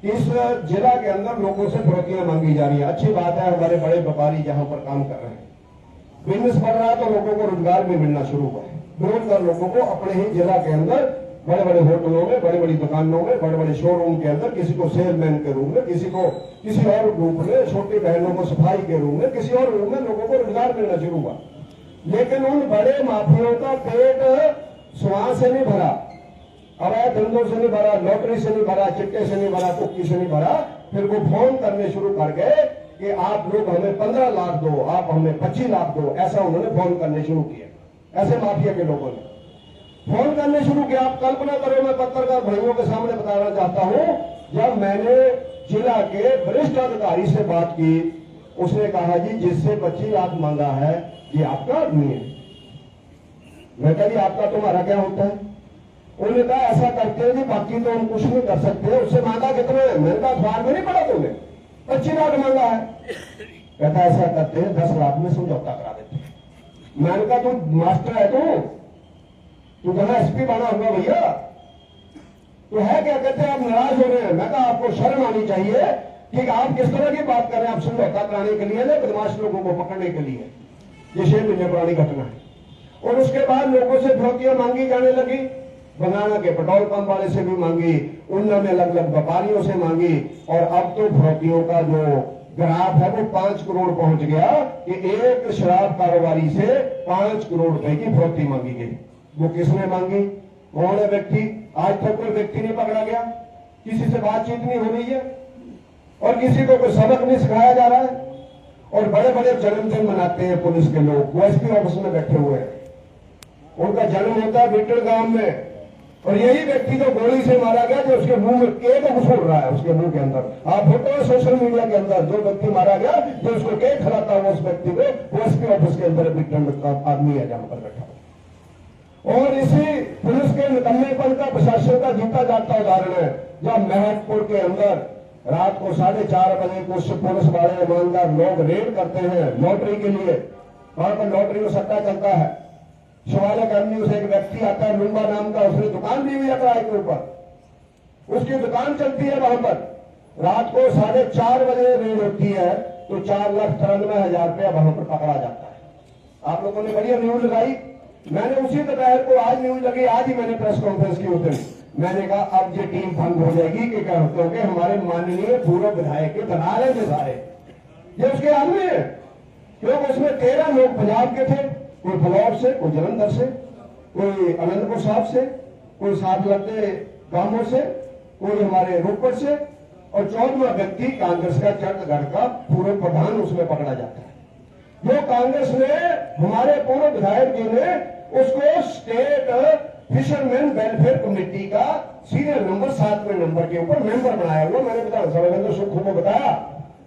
इस जिला के अंदर लोगों से फिरौतियां मांगी जा रही है। अच्छी बात है, हमारे बड़े व्यापारी जहां पर काम कर रहे हैं, बिजनेस बढ़ रहा है तो लोगों को रोजगार भी मिलना शुरू हुआ है। बेरोजगार लोगों को अपने ही जिला के अंदर बड़े बड़े होटलों में, बड़ी बड़ी दुकानों में, बड़े बड़े शोरूम के अंदर, किसी को सेलमैन के रूप में, किसी को किसी और रूप में, छोटी बहनों को सफाई के रूप में, किसी और रूप में लोगों को रोजगार मिलना शुरू हुआ। लेकिन उन बड़े माफियों का पेट स्वां से नहीं भरा, अवैध धंधों से नहीं भरा, लॉटरी से नहीं भरा, चिट्टे से नहीं भरा, कुक्की से नहीं भरा। फिर वो फोन करने शुरू कर गए कि आप लोग हमें 15 लाख दो, आप हमें 25 लाख दो। ऐसा उन्होंने फोन करने शुरू किया। ऐसे माफिया के लोगों ने फोन करने शुरू किया। आप कल्पना करो, मैं पत्रकार भाइयों के सामने बताना चाहता हूं, जब मैंने जिला के वरिष्ठ अधिकारी से बात की, उसने कहा जी जिससे 25 लाख मांगा है ये आपका आदमी है। मैं कहा जी आपका तुम्हारा क्या होता है? उन्होंने कहा ऐसा करते हैं जी, बाकी तो हम कुछ नहीं कर सकते। उससे मांगा कितना है? मैंने कहा अखबार में नहीं पढ़ा तुमने, 25 लाख मांगा है। कहता ऐसा करते हैं 10 लाख में समझौता करा देते हैं। मैंने कहा तू मास्टर है, तू कहा एसपी बना हुआ भैया, तो है क्या? कहते आप नाराज हो रहे हैं। मैं कहा आपको शर्म आनी चाहिए कि आप किस तरह की बात कर रहे हैं। आप समझौता कराने के लिए ना, बदमाश लोगों को पकड़ने के लिए। ये 6 महीने पुरानी घटना है। और उसके बाद लोगों से फिरौतियां मांगी जाने लगी। बनाना के पेट्रोल पंप वाले से भी मांगी, उन्ना में अलग अलग व्यापारियों से मांगी। और अब तो फिरौतियों का जो ग्राफ है वो 5 करोड़ पहुंच गया कि एक शराब कारोबारी से 5 करोड़ रुपए की फिरौती मांगी गई। वो किसने मांगी? कौन है व्यक्ति? आज तक कोई व्यक्ति नहीं पकड़ा गया, किसी से बातचीत नहीं हो रही है और किसी को कोई सबक नहीं सिखाया जा रहा है। और बड़े बड़े जन्मदिन मनाते हैं पुलिस के लोग, वो एसपी ऑफिस में बैठे हुए हैं। उनका जन्म होता है बिट्टल गांव में, और यही व्यक्ति जो गोली से मारा गया, जो उसके मुंह में केक घुसूड़ रहा है, उसके मुंह के अंदर आप फोटो है सोशल मीडिया के अंदर, जो व्यक्ति मारा गया, जो उसको केक खिलाता हुआ उस व्यक्ति को, वो एसपी ऑफिस के अंदर बिट्टल का आदमी है जहां पर बैठा। और इसी पुलिस के निकम्मेपन का, प्रशासन का जीता जाता उदाहरण है जब महतपुर के अंदर रात को 4:30 बजे कुछ पुलिस वाले ईमानदार लोग रेड करते हैं लॉटरी के लिए। वहां पर लॉटरी में सट्टा चलता है। शिवालय कॉलोनी से एक व्यक्ति आता है लुंबा नाम का, उसने दुकान दी हुई है किराए के ऊपर, उसकी दुकान चलती है वहां पर। रात को 4:30 बजे रेड होती है तो 4,93,000 रुपया वहां पर पकड़ा जाता है। आप लोगों ने बढ़िया न्यूज लगाई, मैंने उसी दोपहर को आज न्यूज लगी, आज ही मैंने प्रेस कॉन्फ्रेंस की उस दिन मैंने कहा अब ये टीम भंग हो जाएगी कि क्योंकि हमारे माननीय पूर्व विधायक के बना रहे थे सारे, ये उसके आदमी है। क्योंकि उसमें 13 लोग पंजाब के थे, कोई फलौर से, कोई जलंधर से, कोई अनंतपुर साहब से, कोई साथ लगते गांवों से, कोई हमारे रोपड़ से, और 14वां व्यक्ति कांग्रेस का चंडगढ़ का पूर्व प्रधान उसमें पकड़ा जाता है। जो कांग्रेस ने, हमारे पूर्व विधायक जी ने उसको स्टेट फिशरमैन वेलफेयर कमेटी का सीरियल नंबर 7वें नंबर के ऊपर मेंबर बनाया हुआ। मैंने विधानसभा में अंदर सुखू को बताया,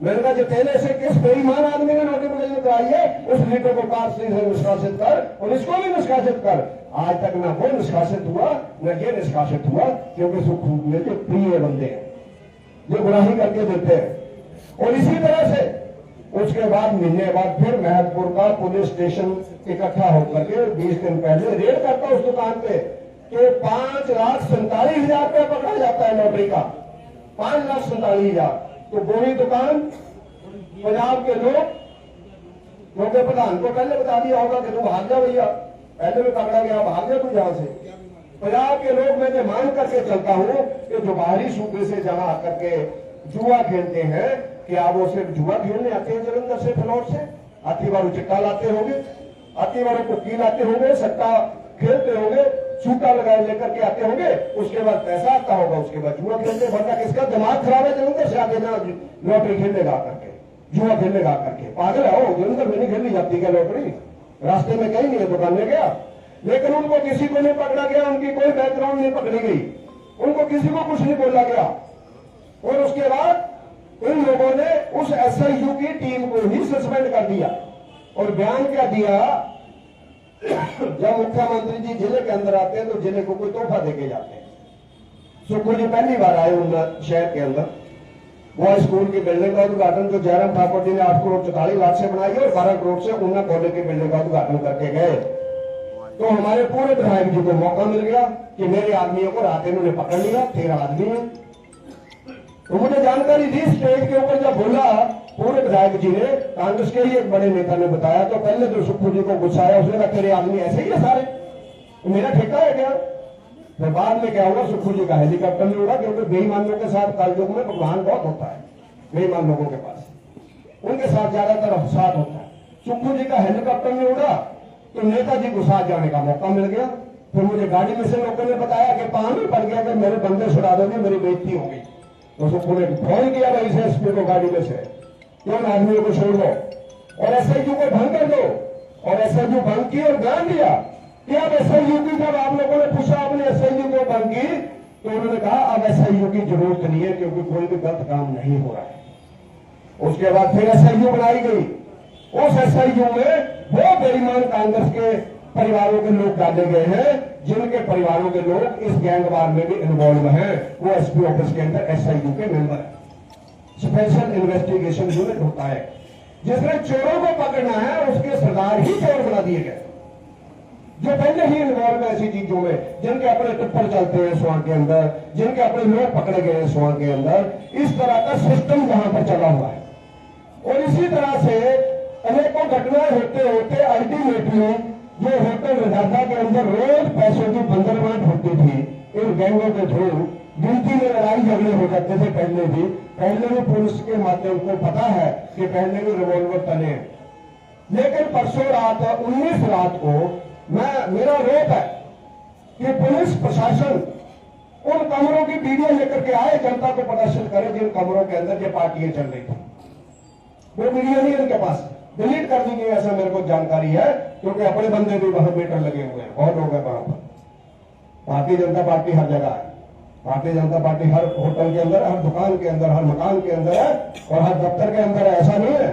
मैंने कहा जो तेले से किस बेईमान आदमी ने नोटिफिकेशन कराई है, उस लीडर को कास्टली से निष्कासित कर और इसको भी निष्कासित कर। आज तक ना वो निष्कासित हुआ न ये निष्कासित हुआ, क्योंकि सुखू में जो प्रिय बंदे हैं जो गुनाही करके देते हैं। और इसी तरह से उसके बाद महीने बाद फिर महतपुर का पुलिस स्टेशन इकट्ठा होकर के 20 दिन पहले रेड करता उस दुकान पे कि 5,47,000 रुपया पकड़ा जाता है लॉटरी का, 5,47,000। तो वही दुकान पंजाब के लोग, क्योंकि प्रधान को पहले बता दिया होगा कि तू भाग जा भैया, पहले भी पकड़ा गया, भाग जा तू यहां से। पंजाब के लोग मैं मान करके चलता हूं कि जो बाहरी सूबे से जहां आकर के जुआ खेलते हैं, क्या वो सिर्फ जुआ खेलने आते हैं जलंधर से, फलौर से? आती बार चिट्टा लाते होंगे, आती बार कुकी लाते होंगे, सट्टा खेलते होंगे, छूटा लगाए लेकर के आते होंगे, उसके बाद पैसा आता होगा, उसके बाद जुआ खेलते। वरना किसका दिमाग खराब है जलंधर से आके ना लॉटरी खेलने गा करके, जुआ खेलने गा करके? पागल है वो, जलंधर में नहीं खेलनी जाती क्या लॉटरी? रास्ते में कहीं नहीं है, दुकान में गया, लेकिन उनको किसी को नहीं पकड़ा गया, उनकी कोई बैकग्राउंड नहीं पकड़ी गई, उनको किसी को कुछ नहीं बोला गया। और उसके बाद इन लोगों ने उस एसआईयू की टीम को ही सस्पेंड कर दिया। और बयान क्या दिया, जब मुख्यमंत्री जी जिले के अंदर आते हैं तो जिले को कोई तोहफा देके जाते हैं। सुखू जी पहली बार आए उन शहर के अंदर, वो स्कूल की बिल्डिंग का उद्घाटन जो जयराम ठाकुर जी ने 8 करोड़ 44 लाख से बनाई और 12 करोड़ से उन्ना कॉलेज की बिल्डिंग का उद्घाटन करके गए। तो हमारे पूरे विधायक जी को मौका मिल गया कि मेरे आदमियों को रात इन्होंने पकड़ लिया, 13 आदमी है। तो मुझे जानकारी दी स्टेज के ऊपर, जब बोला पूर्व विधायक जी ने, कांग्रेस के ही एक बड़े नेता ने बताया, तो पहले तो सुखू जी को गुस्सा आया, उसने कहा तेरे आदमी ऐसे ही है सारे, तो मेरा ठेका है क्या? फिर बाद में क्या हुआ, सुखू जी का हेलीकॉप्टर में उड़ा, क्योंकि बेईमानों के साथ कलयुग में भगवान बहुत होता है, बेईमान लोगों के पास उनके साथ ज्यादातर साथ होता है। सुखू जी का हेलीकॉप्टर में उड़ा तो नेताजी को साथ जाने का मौका मिल गया। फिर मुझे गाड़ी में से लोगों ने बताया कि पानी पड़ गया, कि मेरे बंदे छुड़ा दोगे, मेरी बेइज्जती होगी। तो सुखू ने फोन किया भाई से एसपी को गाड़ी में से, क्यों आदमियों को छोड़ दो और एसआईयू को भंग कर दो। और एसआईयू भंग की और बयान दिया कि अब एसआईयू की, जब आप लोगों ने पूछा आपने एसआईयू को भंग की, तो उन्होंने कहा अब एसआईयू की जरूरत नहीं है, क्योंकि कोई भी गलत काम नहीं हो रहा है। उसके बाद फिर एसआईयू बनाई गई। उस एसआईयू में वो बेईमान कांग्रेस के परिवारों के लोग डाले गए हैं, जिनके परिवारों के लोग इस गैंगवार में भी इन्वॉल्व हैं। वो एसपी ऑफिस के अंदर एसआईयू के मेंबर है, स्पेशल इन्वेस्टिगेशन यूनिट होता है। जिसने चोरों को पकड़ना है उसके सरदार ही चोर बना दिए गए, जो पहले ही इन्वॉल्व है ऐसी चीजों में, जिनके अपने टिप्पर चलते हैं स्वां के अंदर, जिनके अपने लोग पकड़े गए हैं स्वां के अंदर। इस तरह का सिस्टम वहां पर चला हुआ है। और इसी तरह से अनेकों घटनाएं होते होते अल्टीमेटली जो होटल रजादा के अंदर रोज पैसों की बंदरबांट होती थी इन गैंगों के थ्रू, गिनती में लड़ाई झगड़े हो जाते थे पहले भी पुलिस के माध्यम को पता है कि पहले भी रिवॉल्वर तले हैं। लेकिन परसों रात 19 रात को मेरा रोप है कि पुलिस प्रशासन उन कमरों की वीडियो लेकर के आए, जनता को प्रदर्शित करे जिन कमरों के अंदर ये पार्टियां चल रही थी। वो वीडियो नहीं इनके पास, डिलीट कर दी गई, ऐसा मेरे को जानकारी है, क्योंकि अपने बंदे भी वहां मीटर लगे हुए हैं, बहुत लोग हैं वहां पर। भारतीय जनता पार्टी हर जगह है, भारतीय जनता पार्टी हर होटल के अंदर, हर दुकान के अंदर, हर मकान के अंदर है और हर दफ्तर के अंदर है, ऐसा नहीं है।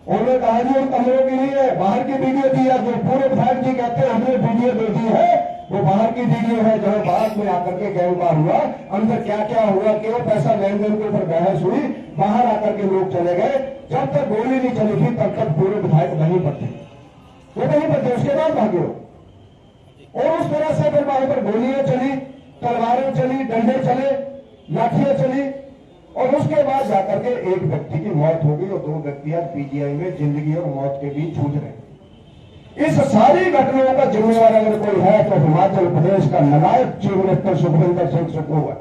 उन्होंने कहा जी उन कमरों की नहीं है, बाहर की वीडियो दी है। जो पूरे विधायक जी कहते हैं हमने वीडियो दे दी है, वो बाहर की वीडियो है, जहां बाद में आकर के गैंगवार हुआ, अंदर क्या क्या हुआ, क्यों पैसा लेन देन के ऊपर बहस हुई, बाहर आकर के लोग चले गए। जब तक गोली नहीं चली थी तब तक पूरे विधायक नहीं पड़ते, वो नहीं पड़ते, उसके बाद भागे। और उस तरह से फिर वहां पर गोलियां चली, तलवारें चली, डंडे चले, लाठियां चली। और उसके बाद जाकर के एक व्यक्ति की मौत हो गई और 2 व्यक्ति आज पीजीआई में जिंदगी और मौत के बीच जूझ रहे हैं। इस सारी घटनाओं का जिम्मेवार अगर कोई है तो हिमाचल प्रदेश का नायब चीफ मिनिस्टर सुखविंदर सिंह सुक्खू है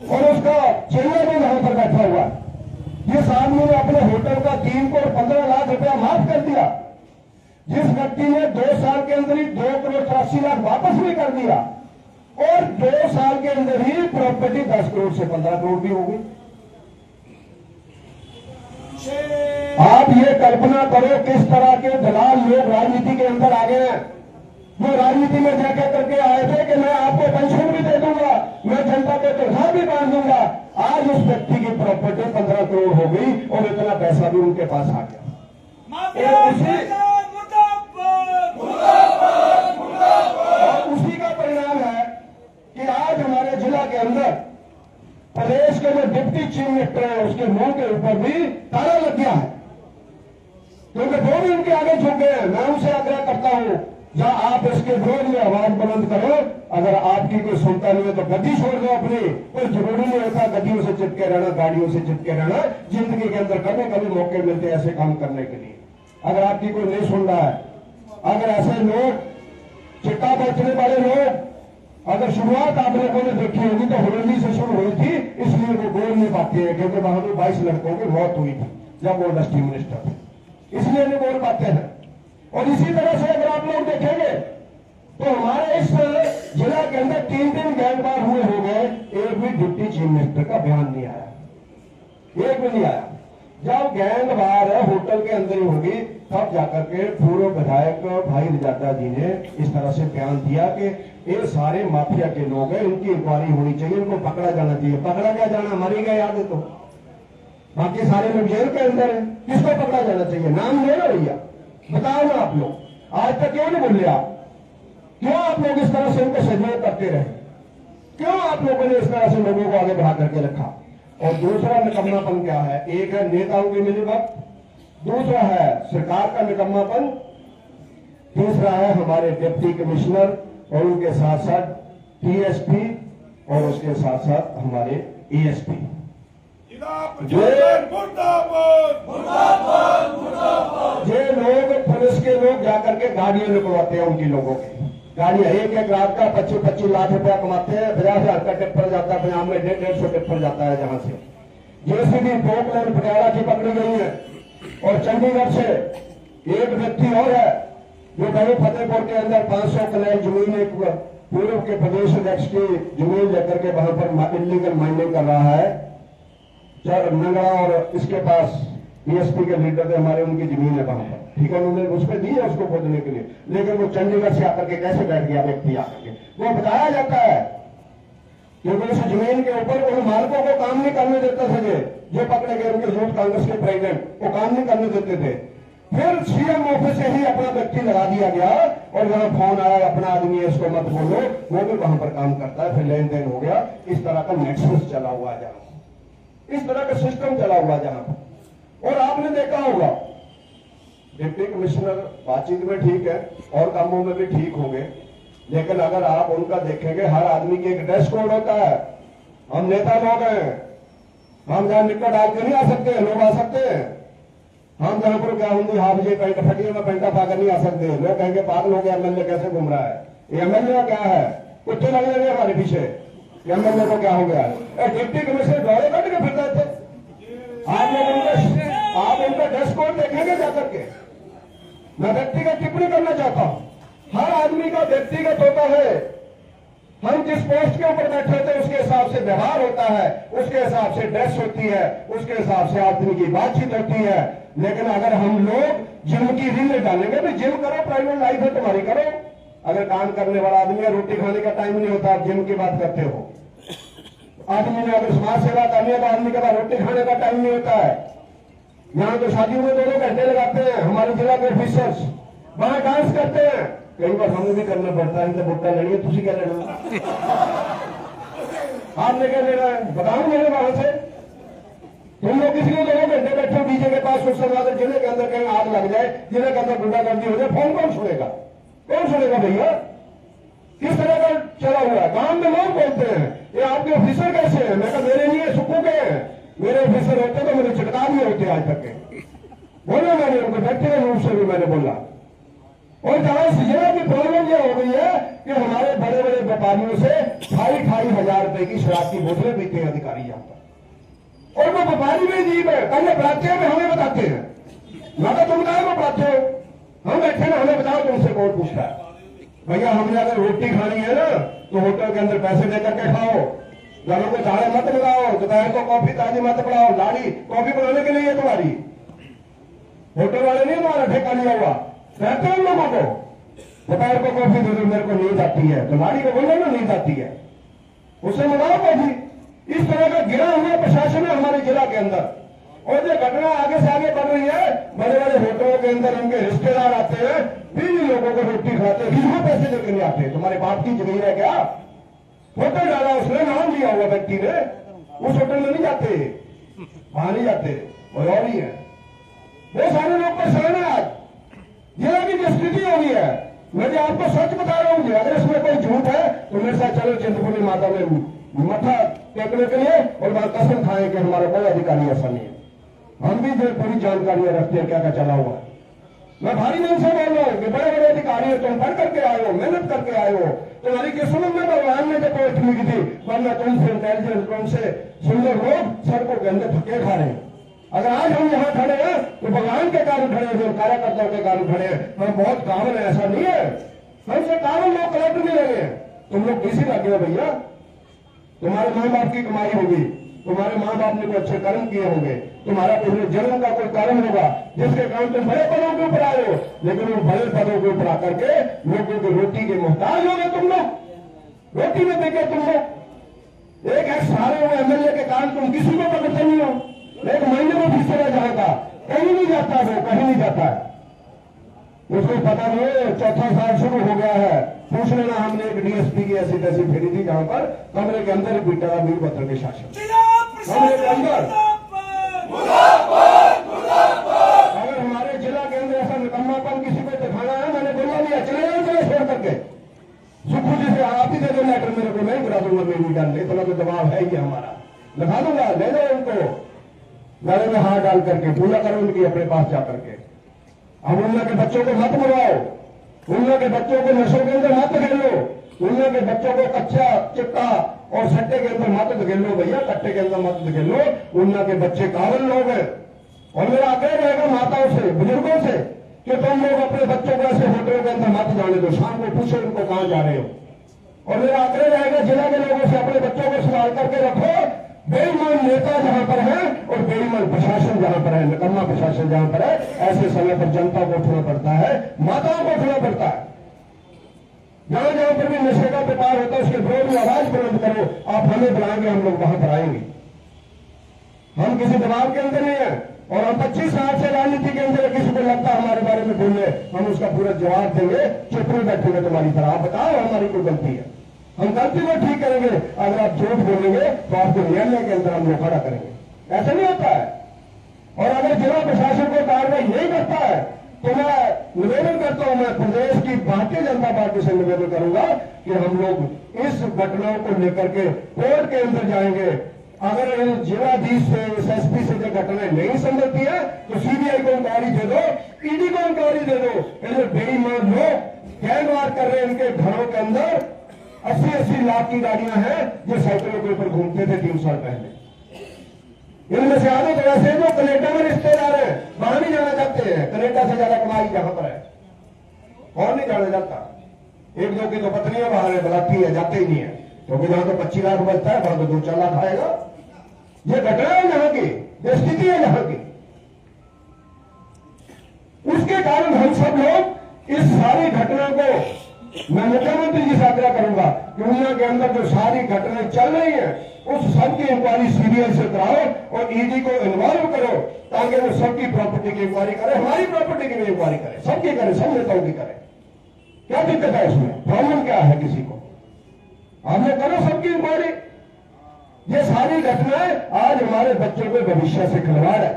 और उसका चेला भी वहां पर बैठा हुआ है। जिस आदमी ने अपने होटल का 3 करोड़ 15 लाख रुपया माफ कर दिया, जिस व्यक्ति ने 2 साल के अंदर ही 2 करोड़ 83 लाख वापस भी कर दिया और 2 साल के अंदर ही प्रॉपर्टी 10 करोड़ से 15 करोड़ भी हो गई। आप ये कल्पना करो किस तरह के दलाल लोग राजनीति के अंदर आ गए हैं। वो राजनीति में जाकर करके आए थे कि मैं आपको पेंशन भी दे दूंगा, मैं जनता को तनख्वाह भी बांट दूंगा। आज उस व्यक्ति की प्रॉपर्टी 15 करोड़ हो गई और इतना पैसा भी उनके पास आ गया। और उसी का परिणाम है कि आज हमारे जिला के अंदर प्रदेश के जो डिप्टी चीफ मिनिस्टर है उसके मुंह के ऊपर भी ताला लग गया है, क्योंकि वो भी उनके आगे झुक गए हैं। मैं उनसे आग्रह करता हूं जहां आप इसके विरोध में आवाज बुलंद करो, अगर आपकी कोई सुनता नहीं है तो गद्दी छोड़ दो अपनी। कोई जरूरी नहीं होता गद्दियों से चिपके रहना, गाड़ियों से चिपके रहना। जिंदगी के अंदर कभी कभी मौके मिलते हैं ऐसे काम करने के लिए। अगर आपकी कोई नहीं सुन रहा है, अगर ऐसे लोग चिट्टा बेचने वाले लोग, अगर शुरुआत आप लोगों ने देखी होगी तो हुरंडी से शुरू हुई थी, इसलिए वो बोल नहीं पाते हैं क्योंकि वहां भी 22 लड़कों की मौत हुई थी जब वो इंडस्ट्री मिनिस्टर थे, इसलिए नहीं बोल पाते हैं। और इसी तरह से अगर आप लोग देखेंगे तो हमारे इस जिला के अंदर 3 गैंगवार हुए हो गए, एक भी डिप्टी चीफ मिनिस्टर का बयान नहीं आया, एक भी नहीं आया। जब गैंगवार होटल के अंदर ही होगी तब जाकर के पूर्व विधायक भाई रजादा जी ने इस तरह से बयान दिया कि ये सारे माफिया के लोग हैं, इनकी इंक्वायरी होनी चाहिए, इनको पकड़ा जाना चाहिए। पकड़ा क्या जाना, मरी गए याद है तो, बाकी सारे लोग जेल के अंदर है, किसको पकड़ा जाना चाहिए? नाम ले लो भैया, बताओ ना आप लोग। आज तक क्यों नहीं बोले आप? क्यों आप लोग इस तरह से उनको सहयोग करते रहे? क्यों आप लोगों ने इस तरह से लोगों को आगे बढ़ा करके रखा? और दूसरा निकम्मापन क्या है? एक है नेताओं की मिलीभगत, दूसरा है सरकार का निकम्मापन, तीसरा है हमारे डिप्टी कमिश्नर और उनके साथ साथ टीएसपी और उसके साथ साथ हमारे एएसपी। ये लोग पुलिस के लोग जाकर के गाड़ियां निकलवाते हैं, उनकी लोगों की गाड़ियां एक रात का 25-25 लाख रुपया कमाते हैं। 50,000 का टिप्पर जाता है, पंजाब में 150 टिप्पर जाता है। जहां से जेसीबी पोकलैंड पटियाला की पकड़ी गई है और चंडीगढ़ से एक व्यक्ति और है जो बड़े फतेहपुर के अंदर 500 कनाल जमीन एक पूर्व के प्रदेश अध्यक्ष की जमीन लेकर के वहां पर इलीगल माइनिंग कर रहा है। नंगड़ा और इसके पास बीएसपी के लीडर थे हमारे, उनकी जमीन है वहां पर, ठीक है, उन्होंने उस पर दी है उसको खोदने के लिए, लेकिन वो चंडीगढ़ से आकर के कैसे बैठ गया व्यक्ति आकर के, वो बताया जाता है क्योंकि उस जमीन के ऊपर उन मालिकों को काम नहीं करने देते थे। जो पकड़े गए उनके यूथ कांग्रेस के प्रेसिडेंट, वो काम नहीं करने देते थे। फिर सीएम ऑफिस से ही अपना व्यक्ति लगा दिया गया और जहां फोन आया अपना आदमी है इसको मत बोलो, वो भी वहां पर काम करता है। फिर लेन देन हो गया। इस तरह का नेक्सस चला हुआ है जहां, इस तरह का सिस्टम चला हुआ जहां। और आपने देखा होगा डिप्टी कमिश्नर बातचीत में ठीक है और कामों में भी ठीक होंगे, लेकिन अगर आप उनका देखेंगे हर आदमी की एक ड्रेस कोड होता है। हम नेता लोग हैं, हम जहां निकट आगे नहीं आ सकते, लोग आ सकते हैं। हम जहां पर क्या होंगी हाफ जे पैंट फटी में पैंटा पाकर नहीं आ सकते। लोग कहेंगे पागल हो गया, एमएलए कैसे घूम रहा है? ये एमएलए क्या है? कुत्ते लग रहे हमारे पीछे, एमएलए को क्या हो गया? डिप्टी कमिश्नर दौड़े कट के फिरते थे। आप उनका ड्रेस कोड देखेंगे जाकर के। मैं व्यक्तिगत टिप्पणी करना चाहता हूं, हर आदमी का व्यक्तिगत होता है। हम जिस पोस्ट के ऊपर बैठे थे उसके हिसाब से व्यवहार होता है, उसके हिसाब से ड्रेस होती है, उसके हिसाब से आदमी की बातचीत होती है। लेकिन अगर हम लोग जिम की रील डालेंगे तो जिम करो, प्राइवेट लाइफ है तुम्हारी, करो। अगर काम करने वाला आदमी है, रोटी खाने का टाइम नहीं होता, आप जिम की बात करते हो। आदमी ने अगर समाज सेवा करनी है तो आदमी के पास रोटी खाने का टाइम नहीं होता है। यहाँ तो शादियों में 2-2 घंटे लगाते हैं हमारे जिला के ऑफिसर्स, वहां डांस करते हैं। कई बार हमें भी करना पड़ता है, बुट्टा लेंगे, तुझे क्या लेना, आपने क्या लेना है बताओ मेरे वहां से। तुम लोग इसलिए 2 घंटे बैठे डीजे के पास, उस समय जिले के अंदर कहीं आग लग जाए, जिले के अंदर गुंडागर्दी हो जाए, फोन कौन सुनेगा? कौन सुनेगा भैया? किस तरह का चला हुआ है? गांव में लोग बोलते हैं ये आपके ऑफिसर कैसे हैं? मैं कहा मेरे नहीं है, सुक्खू के हैं। पूछते आज तक के। बोला मैंने उनको व्यक्तिगत रूप से भी मैंने बोला। और जहां सिजरा की प्रॉब्लम यह हो गई है कि हमारे बड़े बड़े व्यापारियों से 2,500 रुपए की शराब की बोतलें पीते हैं अधिकारी यहाँ पर। और वो व्यापारी भी अजीब है, पहले बताते हैं हमें बताते हैं, ना तो तुम बताओ वो बताते हो, हम बैठे ना हमें बताओ तुमसे कौन पूछता है। भैया हमने अगर रोटी खानी है ना तो होटल के अंदर पैसे दे करके खाओ, घरों को चाय मत बनाओ, दोपहर को कॉफी ताजी मत बनाओ, लाड़ी कॉफी बनाने के लिए तुम्हारी, होटल वाले नहीं तुम्हारा ठेका लिया हुआ, कहते हैं लोगों को दोपहर को कॉफी दे दो, मेरे को नींद आती है, तो लाड़ी को बोलो ना नींद आती है, उससे मंगाओ कॉफी। इस तरह का गिरा हुआ प्रशासन है हमारे जिला के अंदर। और जो घटना आगे से आगे बढ़ रही है, बड़े बड़े होटलों के अंदर उनके रिश्तेदार आते हैं, फिर लोगों को रोटी खाते हैं, किसको पैसे देकर नहीं आते, तुम्हारे बाप की जमीन है क्या? होटल डाला उसने, नाम लिया हुआ व्यक्ति ने, उस होटल में नहीं जाते, वहां नहीं जाते, और ही है। वो सारे लोग परेशान है आज, जिला की जो स्थिति हो गई है। मैं जो आपको सच बता रहा हूँ, अगर इसमें कोई झूठ है तो मेरे साथ चलो चिंतपूर्णी माता में मत्था टेकने के लिए, और वहां कसम खाए कि हमारा कोई अधिकारी ऐसा नहीं है। हम भी जो पूरी जानकारियां रखते हैं क्या क्या चला हुआ है। मैं भारी मन से बोल रहा हूँ कि बड़े बड़े अधिकारी हो, तुम पढ़ करके आए हो, मेहनत करके आए हो, तुम्हारी किस्मत में भगवान ने जो पोस्ट लिखी थी, वरना तुमसे इंटेलिजेंस, तुमसे सुंदर लोग सड़कों के अंदर धक्के खा रहे हैं। अगर आज हम यहाँ खड़े हैं तो भगवान के कारण खड़े हैं, कार्यकर्ताओं के कारण खड़े हैं। हम बहुत कामन है, ऐसा नहीं है, हमसे कामन लोग कलेक्टर नहीं लगे हैं। तुम लोग किसी लगे हो भैया, तुम्हारे माँ बाप की कमाई होगी, तुम्हारे माँ बाप ने कोई अच्छे कर्म किए होंगे, तुम्हारा पिछले जन्म का कोई कर्म होगा जिसके कारण तुम बड़े पदों के ऊपर आए हो, लेकिन उन बड़े पदों के ऊपर आकर के लोगों की रोटी के मोहताज हो गए तुम लोग, रोटी में देखे तुम लोग। एक हारे हुए एमएलए के कारण तुम किसी को पकड़ते नहीं हो, एक महीने में फिर चला जाएगा, कहीं नहीं जाता, वो कहीं नहीं जाता है, उसको पता नहीं है। चौथा साल शुरू हो गया है, पूछ लेना, हमने एक डीएसपी की ऐसी तैसी फेरी थी जहां पर कमरे के अंदर बीटा वीरभद्र के शासन, कमरे के अंदर। अगर हमारे जिला के अंदर ऐसा निकम्मापन किसी को दिखाना है, मैंने बोला नहीं, चले जाओ चले छोड़ करके, सुखू जी से आप ही दे दो लेटर, मेरे को नहीं बुला दूंगा, मेरी डाल इतना तो दबाव है ही हमारा, लिखा दूंगा, ले दो उनको गले में हाथ डाल करके, पूजा करो उनकी अपने पास जाकर के। अब उन के बच्चों को मत बुलाओ, उन के बच्चों को नशों के अंदर मत खेलो, उन के बच्चों को कच्चा चिट्टा और सट्टे के अंदर मत धकेलो भैया, कट्टे के अंदर मत धकेलो, उन के बच्चे काबिल लोग हैं। और मेरा आग्रह रहेगा माताओं से, बुजुर्गों से, कि तुम लोग अपने बच्चों को ऐसे होटलों के अंदर मत जाने दो, शाम को पूछो उनको कहां जा रहे हो। और मेरा आग्रह रहेगा जिला के लोगों से, अपने बच्चों को संभाल करके रखो। बेईमान नेता जहां पर है और बेईमान प्रशासन जहां पर है, निकम्मा प्रशासन जहां पर है, ऐसे समय पर जनता को उठना पड़ता है, माताओं को उठना पड़ता है। जहां जहां पर भी नशे का व्यापार होता है उसके विरोध में आवाज बुलंद करो, आप हमें बुलाएंगे, हम लोग वहां पर आएंगे। हम किसी दबाव के अंदर नहीं है, और हम 25 साल से राजनीति के अंदर किसी को लगता है हमारे बारे में बोलने, हम उसका पूरा जवाब देंगे, चुप नहीं बैठेंगे तुम्हारी तरह। आप बताओ हमारी कोई गलती है, हम गलती को ठीक करेंगे। अगर आप झूठ बोलेंगे तो आपको न्यायालय के अंदर हम लोग खड़ा करेंगे, ऐसा नहीं होता है। और अगर जिला प्रशासन को कार्रवाई नहीं करता है तो मैं निवेदन करता हूं, मैं प्रदेश की भारतीय जनता पार्टी से निवेदन करूंगा कि हम लोग इस घटनाओं को लेकर के कोर्ट के अंदर जाएंगे। अगर जिलाधीश से, एसएसपी से जो घटनाएं नहीं संभलती है तो सीबीआई को इंक्वायरी दे दो, ईडी को इंक्वायरी दे दो। ये बेईमान लोग गैंगवार कर रहे हैं, इनके घरों के अंदर 80-80 लाख की गाड़ियां हैं जो साइकिलों के ऊपर घूमते थे 3 साल पहले। इनमें से आधे तो ऐसे जो कनेडा में रिश्तेदार है, वहां नहीं जाना चाहते हैं, कनेडा से ज्यादा कमाई जहां पर है, और नहीं जाना चाहता। एक दो की तो पत्नियां बाहर है, बुलाती है, जाते ही नहीं है, क्योंकि जहां तो 25 लाख बचता है वहां तो 2-4 लाख आएगा। ये घटना है यहाँ की, ये स्थिति है यहाँ की। उसके कारण हम सब लोग इस सारी घटना को, मैं मुख्यमंत्री जी से आग्रह करूंगा कि दुनिया के अंदर जो सारी घटनाएं चल रही हैं उस सब की इंक्वायरी सीबीआई से कराओ और ईडी को इन्वॉल्व करो, ताकि वो सबकी प्रॉपर्टी की इंक्वायरी करे, हमारी प्रॉपर्टी की भी इंक्वायरी करे, सबकी करे, सब नेताओं की करे। क्या दिक्कत है इसमें, प्रॉब्लम क्या है किसी को? हमने करो सबकी इंक्वायरी। ये सारी घटनाएं आज हमारे बच्चों के भविष्य से खिलवाड़ है,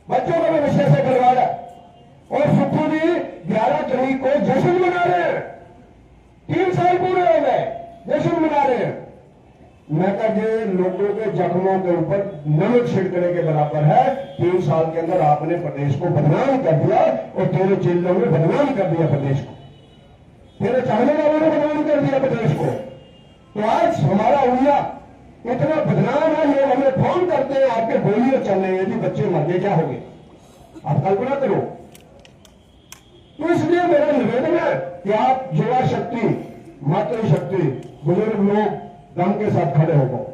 बच्चों के भविष्य से खिलवाड़ है। और सुखू जी 11 तारीख को जश्न मना रहे हैं, 3 साल पूरे हो गए, जश्न मना रहे हैं। मैं कहा ये लोगों के जख्मों के ऊपर नमक छिड़कने के बराबर है। 3 साल के अंदर आपने प्रदेश को बदनाम कर दिया और तेरे चेलों ने बदनाम कर दिया प्रदेश को, तेरे चाहने वालों ने बदनाम कर दिया प्रदेश को। तो आज हमारा उड़िया इतना बदनाम है, लोग हमें फोन करते हैं आपके गोलियां चल रही है जी, बच्चे मर गए, क्या हो गए, आप कल्पना करो। तो इसलिए मेरा निवेदन है कि आप युवा शक्ति, मातृशक्ति, बुजुर्ग लोग दम के साथ खड़े हो गए।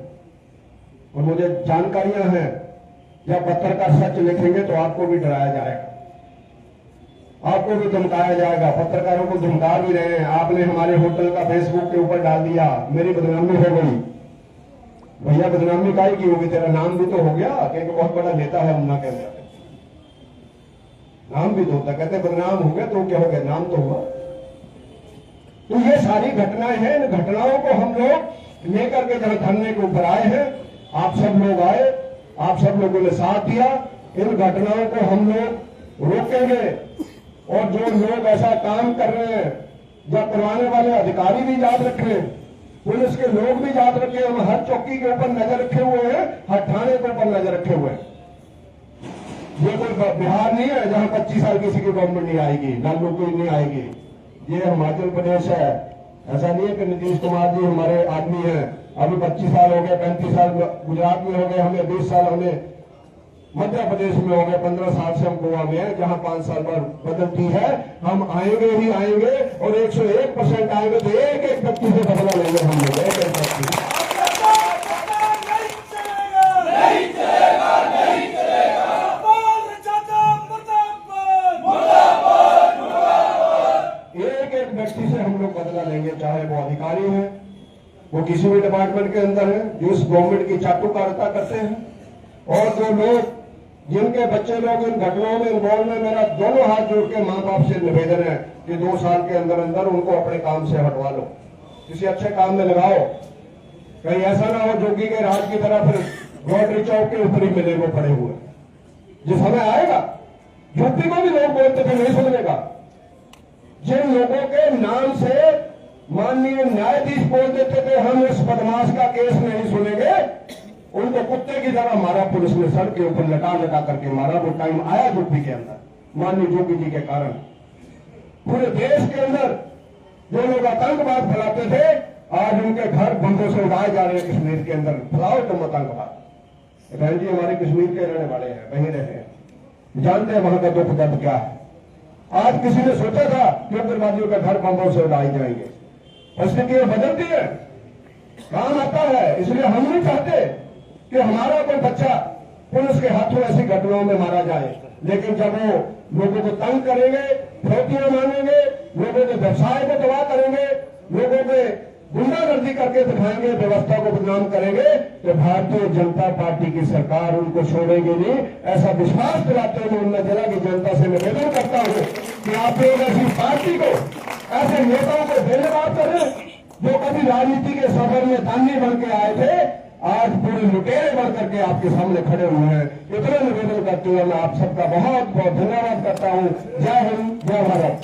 और मुझे जानकारियां हैं जब पत्रकार सच लिखेंगे तो आपको भी डराया जाएगा, आपको भी धमकाया जाएगा। पत्रकारों को धमका भी रहे हैं। आपने हमारे होटल का फेसबुक के ऊपर डाल दिया, मेरी बदनामी हो गई। भैया बदनामी काहे की होगी, तेरा नाम भी तो हो गया, क्योंकि बहुत बड़ा नेता है उन्ना के अंदर, नाम भी तो होता, कहते बदनाम हो गया तो क्या हो गया, नाम तो हुआ। तो ये सारी घटनाएं हैं, इन घटनाओं को हम लोग लेकर के जब धरने के ऊपर आए हैं, आप सब लोग आए, आप सब लोगों ने साथ दिया। इन घटनाओं को हम लोग रोकेंगे और जो लोग ऐसा काम कर रहे हैं, जब करवाने वाले अधिकारी भी याद रखें, पुलिस के लोग भी याद रखें। हम हर चौकी के ऊपर नजर रखे हुए हैं, हर थाने के ऊपर नजर रखे हुए हैं। ये कोई बिहार नहीं है जहां 25 साल किसी की गवर्नमेंट नहीं आएगी, लालू की नहीं आएगी। ये हिमाचल प्रदेश है। ऐसा नहीं है कि नीतीश कुमार जी हमारे आदमी हैं, अभी 25 साल हो गए, 35 साल गुजरात में हो गए, हमें 20 साल हमें मध्य प्रदेश में हो गए, 15 साल से हम गोवा में हैं, जहां 5 साल पर बदलती है। हम आएंगे ही आएंगे और 101% आएंगे, तो एक एक व्यक्ति से बदला लेंगे हम लोग, एक एक व्यक्ति। एक एक व्यक्ति से हम लोग बदला लेंगे, चाहे वो अधिकारी है, वो किसी भी डिपार्टमेंट के अंदर है, जो इस गवर्नमेंट की चाटुकारिता करते हैं, और जो लोग जिनके बच्चे लोग इन घटनाओं में इन्वॉल्व है। मेरा दोनों हाथ जोड़ के मां बाप से निवेदन है कि 2 साल के अंदर अंदर उनको अपने काम से हटवा लो, किसी अच्छे काम में लगाओ। कहीं ऐसा ना हो जोगी के राज की तरह फिर रोटरी चौक के ऊपर ही मिले वो पड़े हुए। जिस समय आएगा, यूपी को भी लोग बोलते थे नहीं सुनेगा। जिन लोगों के नाम से माननीय न्यायाधीश बोल देते थे हम इस बदमाश का केस नहीं सुनेंगे, उनको कुत्ते की तरह मारा पुलिस ने, सड़क के ऊपर लटा लटा करके मारा। वो टाइम आया यूपी के अंदर माननीय जोगी जी के कारण। पूरे देश के अंदर जो लोग आतंकवाद फैलाते थे, आज उनके घर बंदों से उड़ाए जा रहे हैं कश्मीर के अंदर। फैलाओ तुम आतंकवाद। बहन जी हमारे कश्मीर के रहने वाले हैं, वहीं रहे हैं, जानते हैं वहां का दुख दर्द क्या है। आज किसी ने सोचा था कि उग्रवादियों के घर बंदों से उड़ाए जाएंगे, परिस्थितियां बदलती है, काम आता है। इसलिए हम नहीं चाहते कि हमारा कोई बच्चा पुलिस के हाथों ऐसी घटनाओं में मारा जाए। लेकिन जब वो लोगों को तंग करेंगे, फिरौतियां मांगेंगे, लोगों के व्यवसाय को तबाह करेंगे, लोगों के गुंडागर्दी करके दिखाएंगे, व्यवस्था को बदनाम करेंगे, तो भारतीय जनता पार्टी की सरकार उनको छोड़ेगी नहीं। ऐसा विश्वास दिलाते हुए मैं जिला की जनता से निवेदन करता हूं कि आप लोग ऐसी पार्टी को, ऐसे नेताओं को धन्यवाद करें जो कभी राजनीति के सफर में दानी बन के आए थे, आज पूरे लुटेरे बन करके आपके सामने खड़े हुए हैं। इतना निवेदन करते हुए मैं आप सबका बहुत बहुत धन्यवाद करता हूं। जय हिंद, जय भारत।